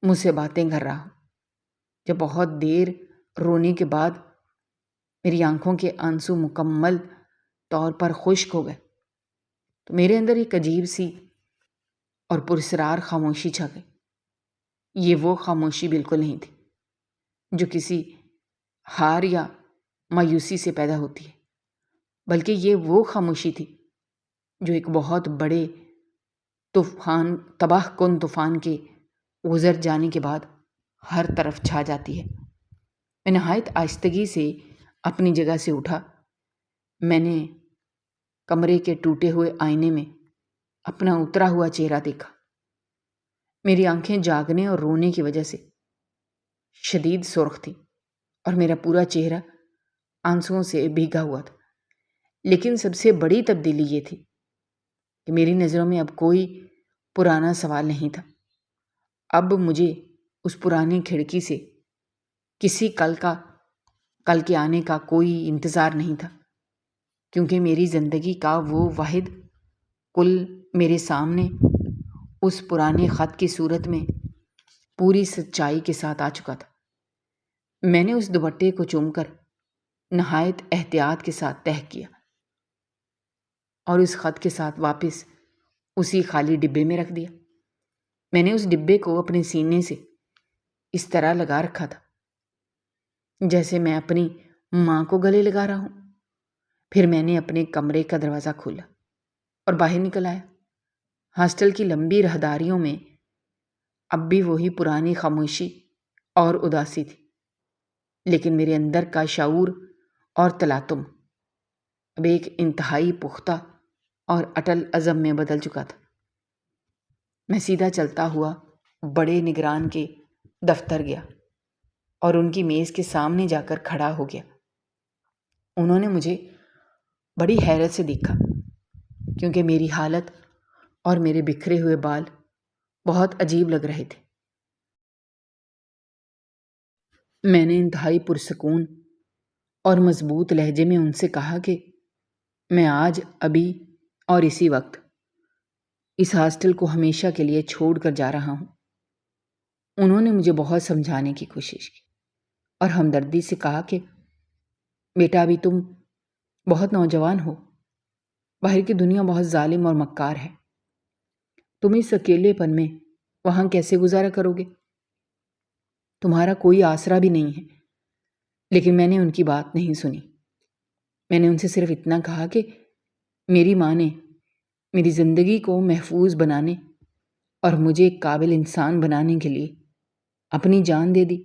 مجھ سے باتیں کر رہا ہو۔ جب بہت دیر رونے کے بعد میری آنکھوں کے آنسو مکمل طور پر خشک ہو گئے تو میرے اندر ایک عجیب سی اور پراسرار خاموشی چھا گئی۔ یہ وہ خاموشی بالکل نہیں تھی جو کسی ہار یا مایوسی سے پیدا ہوتی ہے، بلکہ یہ وہ خاموشی تھی جو ایک بہت بڑے تباہ کن طوفان کے گزر جانے کے بعد ہر طرف چھا جاتی ہے۔ میں نہایت آہستگی سے اپنی جگہ سے اٹھا۔ میں نے کمرے کے ٹوٹے ہوئے آئینے میں اپنا اترا ہوا چہرہ دیکھا۔ میری آنکھیں جاگنے اور رونے کی وجہ سے شدید سرخ تھی اور میرا پورا چہرہ آنسوؤں سے بھیگا ہوا تھا۔ لیکن سب سے بڑی تبدیلی یہ تھی کہ میری نظروں میں اب کوئی پرانا سوال نہیں تھا۔ اب مجھے اس پرانی کھڑکی سے کسی کل کے آنے کا کوئی انتظار نہیں تھا، کیونکہ میری زندگی کا وہ واحد کل میرے سامنے اس پرانے خط کی صورت میں پوری سچائی کے ساتھ آ چکا تھا۔ میں نے اس دوپٹے کو چوم کر نہایت احتیاط کے ساتھ تہہ کیا اور اس خط کے ساتھ واپس اسی خالی ڈبے میں رکھ دیا۔ میں نے اس ڈبے کو اپنے سینے سے اس طرح لگا رکھا تھا جیسے میں اپنی ماں کو گلے لگا رہا ہوں۔ پھر میں نے اپنے کمرے کا دروازہ کھولا اور باہر نکل آیا۔ ہاسٹل کی لمبی راہداریوں میں اب بھی وہی پرانی خاموشی اور اداسی تھی، لیکن میرے اندر کا شعور اور تلاطم اب ایک انتہائی پختہ اور اٹل عزم میں بدل چکا تھا۔ میں سیدھا چلتا ہوا بڑے نگران کے دفتر گیا اور ان کی میز کے سامنے جا کر کھڑا ہو گیا۔ انہوں نے مجھے بڑی حیرت سے دیکھا، کیونکہ میری حالت اور میرے بکھرے ہوئے بال بہت عجیب لگ رہے تھے۔ میں نے انتہائی پرسکون اور مضبوط لہجے میں ان سے کہا کہ میں آج ابھی اور اسی وقت اس ہاسٹل کو ہمیشہ کے لیے چھوڑ کر جا رہا ہوں۔ انہوں نے مجھے بہت سمجھانے کی کوشش کی اور ہمدردی سے کہا کہ بیٹا ابھی تم بہت نوجوان ہو، باہر کی دنیا بہت ظالم اور مکار ہے، تم اس اکیلے پن میں وہاں کیسے گزارا کرو گے؟ تمہارا کوئی آسرا بھی نہیں ہے۔ لیکن میں نے ان کی بات نہیں سنی۔ میں نے ان سے صرف اتنا کہا کہ میری ماں نے میری زندگی کو محفوظ بنانے اور مجھے ایک قابل انسان بنانے کے لیے اپنی جان دے دی۔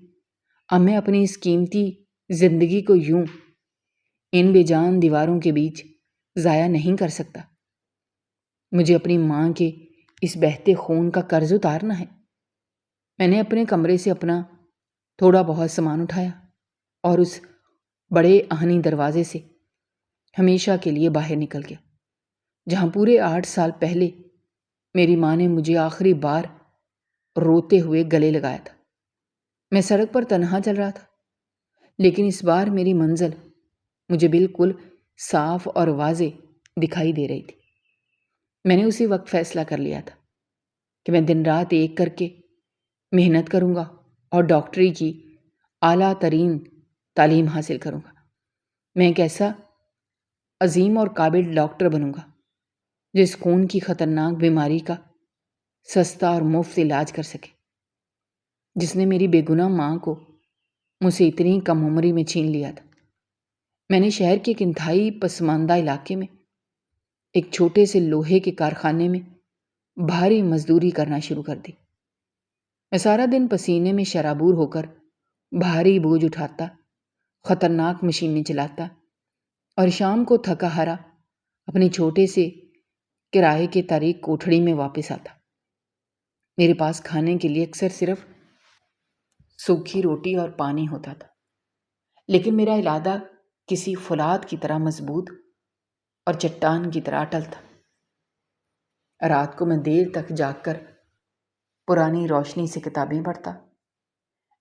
اب میں اپنی اس قیمتی زندگی کو یوں ان بے جان دیواروں کے بیچ ضائع نہیں کر سکتا۔ مجھے اپنی ماں کے اس بہتے خون کا قرض اتارنا ہے۔ میں نے اپنے کمرے سے اپنا تھوڑا بہت سامان اٹھایا اور اس بڑے آہنی دروازے سے ہمیشہ کے لیے باہر نکل گیا، جہاں پورے 8 سال پہلے میری ماں نے مجھے آخری بار روتے ہوئے گلے لگایا تھا۔ میں سڑک پر تنہا چل رہا تھا، لیکن اس بار میری منزل مجھے بالکل صاف اور واضح دکھائی دے رہی تھی۔ میں نے اسی وقت فیصلہ کر لیا تھا کہ میں دن رات ایک کر کے محنت کروں گا اور ڈاکٹری کی اعلیٰ ترین تعلیم حاصل کروں گا۔ میں ایک ایسا عظیم اور قابل ڈاکٹر بنوں گا جو اس خون کی خطرناک بیماری کا سستا اور مفت علاج کر سکے، جس نے میری بے گناہ ماں کو مجھ سے اتنی کم عمری میں چھین لیا تھا۔ میں نے شہر کے ایک انتہائی پسماندہ علاقے میں ایک چھوٹے سے لوہے کے کارخانے میں بھاری مزدوری کرنا شروع کر دی۔ میں سارا دن پسینے میں شرابور ہو کر بھاری بوجھ اٹھاتا، خطرناک مشینیں چلاتا اور شام کو تھکا ہارا اپنے چھوٹے سے کرائے کے تاریک کوٹھڑی میں واپس آتا۔ میرے پاس کھانے کے لیے اکثر صرف سوکھی روٹی اور پانی ہوتا تھا، لیکن میرا ارادہ کسی فولاد کی طرح مضبوط اور چٹان کی طرح اٹل تھا۔ رات کو میں دیر تک جاگ کر پرانی روشنی سے کتابیں پڑھتا۔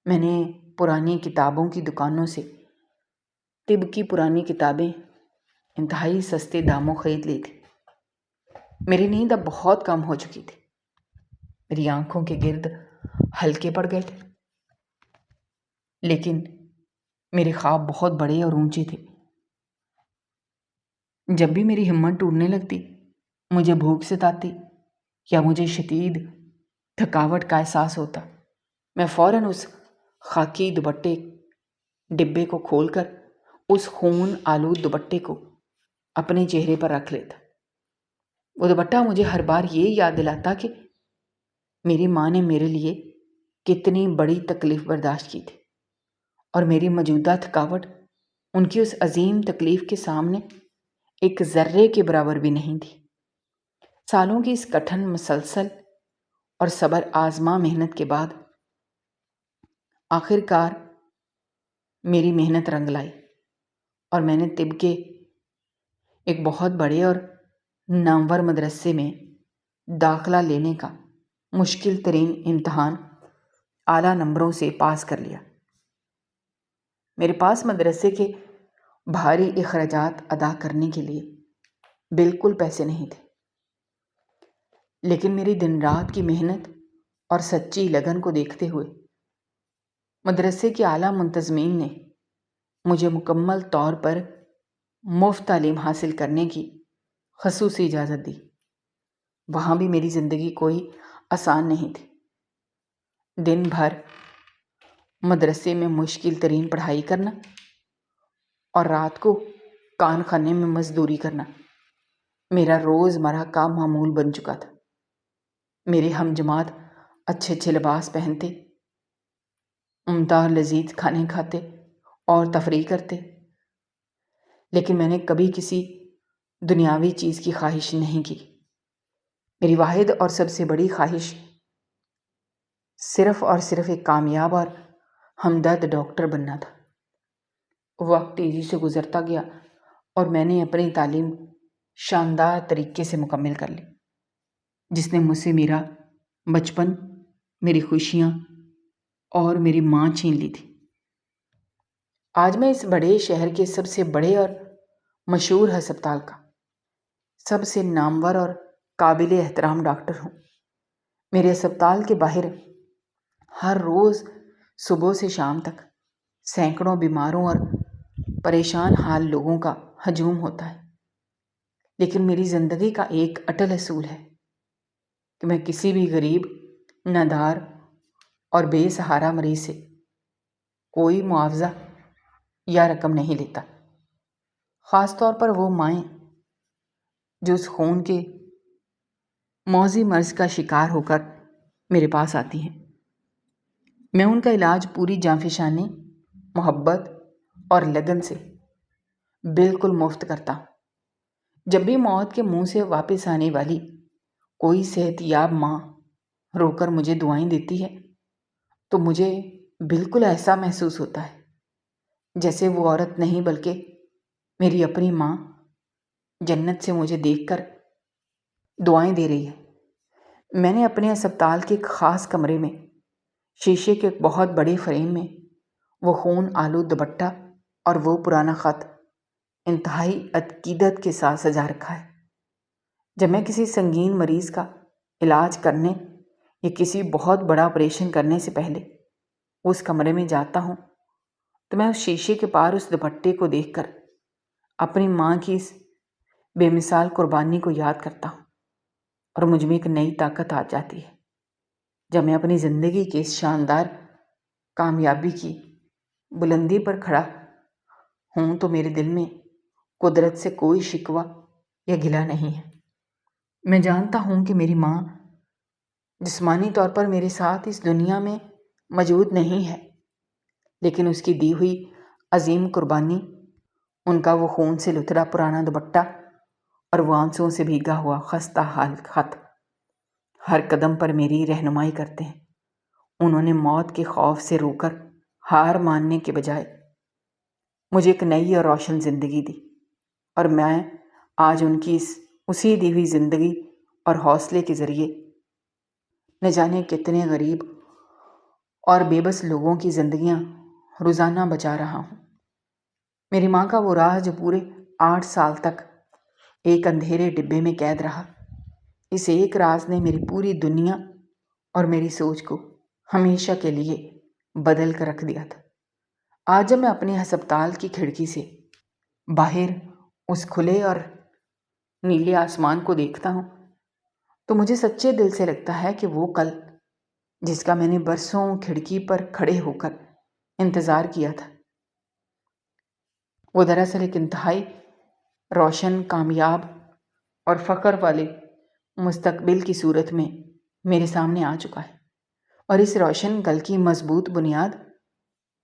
میں نے پرانی کتابوں کی دکانوں سے طب کی پرانی کتابیں انتہائی سستے داموں خرید لی تھی۔ میری نیند اب بہت کم ہو چکی تھی، میری آنکھوں کے گرد ہلکے پڑ گئے تھے، لیکن میرے خواب بہت بڑے اور اونچے تھے۔ جب بھی میری ہمت ٹوٹنے لگتی، مجھے بھوک ستاتی یا مجھے شدید تھکاوٹ کا احساس ہوتا، میں فوراً اس خاکی دوپٹے ڈبے کو کھول کر اس خون آلود دوپٹے کو اپنے چہرے پر رکھ لیتا۔ وہ دوپٹہ مجھے ہر بار یہ یاد دلاتا کہ میری ماں نے میرے لیے کتنی بڑی تکلیف برداشت کی تھی، اور میری موجودہ تھکاوٹ ان کی اس عظیم تکلیف کے سامنے ایک ذرے کے برابر بھی نہیں تھی۔ سالوں کی اس کٹھن، مسلسل اور صبر آزما محنت کے بعد آخر کار میری محنت رنگ لائی، اور میں نے طب کے ایک بہت بڑے اور نامور مدرسے میں داخلہ لینے کا مشکل ترین امتحان اعلیٰ نمبروں سے پاس کر لیا۔ میرے پاس مدرسے کے بھاری اخراجات ادا کرنے کے لیے بالکل پیسے نہیں تھے، لیکن میری دن رات کی محنت اور سچی لگن کو دیکھتے ہوئے مدرسے کے اعلیٰ منتظمین نے مجھے مکمل طور پر مفت تعلیم حاصل کرنے کی خصوصی اجازت دی۔ وہاں بھی میری زندگی کوئی آسان نہیں تھی۔ دن بھر مدرسے میں مشکل ترین پڑھائی کرنا اور رات کو کان خانے میں مزدوری کرنا میرا روزمرہ کا معمول بن چکا تھا۔ میرے ہم جماعت اچھے اچھے لباس پہنتے، عمدہ اور لذیذ کھانے کھاتے اور تفریح کرتے، لیکن میں نے کبھی کسی دنیاوی چیز کی خواہش نہیں کی۔ میری واحد اور سب سے بڑی خواہش صرف اور صرف ایک کامیاب اور ہمدرد ڈاکٹر بننا تھا۔ وقت تیزی سے گزرتا گیا اور میں نے اپنی تعلیم شاندار طریقے سے مکمل کر لی، جس نے مجھ سے میرا بچپن، میری خوشیاں اور میری ماں چھین لی تھی۔ آج میں اس بڑے شہر کے سب سے بڑے اور مشہور ہسپتال کا سب سے نامور اور قابل احترام ڈاکٹر ہوں۔ میرے ہسپتال کے باہر ہر روز صبح سے شام تک سینکڑوں بیماروں اور پریشان حال لوگوں کا ہجوم ہوتا ہے، لیکن میری زندگی کا ایک اٹل اصول ہے کہ میں کسی بھی غریب، نادار اور بے سہارا مریض سے کوئی معاوضہ یا رقم نہیں لیتا، خاص طور پر وہ مائیں جو اس خون کے موذی مرض کا شکار ہو کر میرے پاس آتی ہیں۔ میں ان کا علاج پوری جانفشانی، محبت اور لگن سے بالکل مفت کرتا ہوں۔ جب بھی موت کے منہ سے واپس آنے والی کوئی صحت یاب ماں رو کر مجھے دعائیں دیتی ہے تو مجھے بالکل ایسا محسوس ہوتا ہے جیسے وہ عورت نہیں بلکہ میری اپنی ماں جنت سے مجھے دیکھ کر دعائیں دے رہی ہے۔ میں نے اپنے ہسپتال کے ایک خاص کمرے میں شیشے کے ایک بہت بڑے فریم میں وہ خون آلود دوپٹہ اور وہ پرانا خط انتہائی عقیدت کے ساتھ سجا رکھا ہے۔ جب میں کسی سنگین مریض کا علاج کرنے یا کسی بہت بڑا آپریشن کرنے سے پہلے اس کمرے میں جاتا ہوں تو میں اس شیشے کے پار اس دوپٹے کو دیکھ کر اپنی ماں کی اس بے مثال قربانی کو یاد کرتا ہوں، اور مجھ میں ایک نئی طاقت آ جاتی ہے۔ جب میں اپنی زندگی کے اس شاندار کامیابی کی بلندی پر کھڑا ہوں تو میرے دل میں قدرت سے کوئی شکوہ یا گلہ نہیں ہے۔ میں جانتا ہوں کہ میری ماں جسمانی طور پر میرے ساتھ اس دنیا میں موجود نہیں ہے، لیکن اس کی دی ہوئی عظیم قربانی، ان کا وہ خون سے لتھڑا پرانا دوپٹہ اور وہ آنسوؤں سے بھیگا ہوا خستہ حال خط ہر قدم پر میری رہنمائی کرتے ہیں۔ انہوں نے موت کے خوف سے رو کر ہار ماننے کے بجائے مجھے ایک نئی اور روشن زندگی دی، اور میں آج ان کی اسی دی ہوئی زندگی اور حوصلے کے ذریعے نہ جانے کتنے غریب اور بے بس لوگوں کی زندگیاں روزانہ بچا رہا ہوں۔ میری ماں کا وہ راز جو پورے 8 سال تک ایک اندھیرے ڈبے میں قید رہا، اس ایک راز نے میری پوری دنیا اور میری سوچ کو ہمیشہ کے لیے بدل کر رکھ دیا تھا۔ آج جب میں اپنے ہسپتال کی کھڑکی سے باہر اس کھلے اور نیلے آسمان کو دیکھتا ہوں تو مجھے سچے دل سے لگتا ہے کہ وہ کل جس کا میں نے برسوں کھڑکی پر کھڑے ہو کر انتظار کیا تھا، وہ دراصل ایک انتہائی روشن، کامیاب اور فخر والے مستقبل کی صورت میں میرے سامنے آ چکا ہے۔ اور اس روشن کل کی مضبوط بنیاد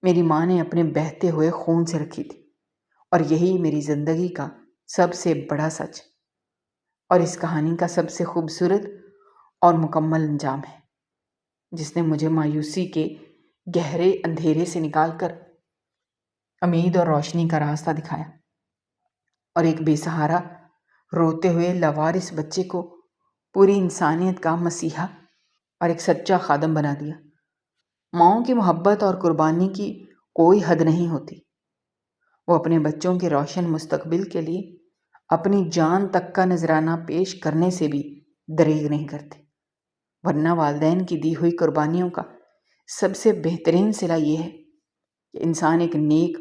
میری ماں نے اپنے بہتے ہوئے خون سے رکھی تھی، اور یہی میری زندگی کا سب سے بڑا سچ اور اس کہانی کا سب سے خوبصورت اور مکمل انجام ہے، جس نے مجھے مایوسی کے گہرے اندھیرے سے نکال کر امید اور روشنی کا راستہ دکھایا، اور ایک بے سہارا روتے ہوئے لاوارث بچے کو پوری انسانیت کا مسیحا اور ایک سچا خادم بنا دیا۔ ماؤں کی محبت اور قربانی کی کوئی حد نہیں ہوتی۔ وہ اپنے بچوں کے روشن مستقبل کے لیے اپنی جان تک کا نذرانہ پیش کرنے سے بھی دریغ نہیں کرتے، ورنہ والدین کی دی ہوئی قربانیوں کا سب سے بہترین صلہ یہ ہے کہ انسان ایک نیک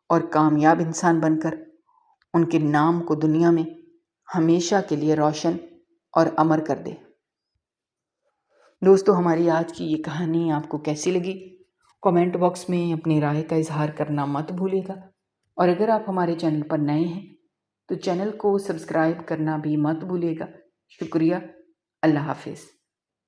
اور کامیاب انسان بن کر ان کے نام کو دنیا میں ہمیشہ کے لیے روشن اور امر کر دے۔ دوستو، ہماری آج کی یہ کہانی آپ کو کیسی لگی؟ کمنٹ باکس میں اپنی رائے کا اظہار کرنا مت بھولیے گا، اور اگر آپ ہمارے چینل پر نئے ہیں تو چینل کو سبسکرائب کرنا بھی مت بھولیے گا۔ شکریہ۔ اللہ حافظ۔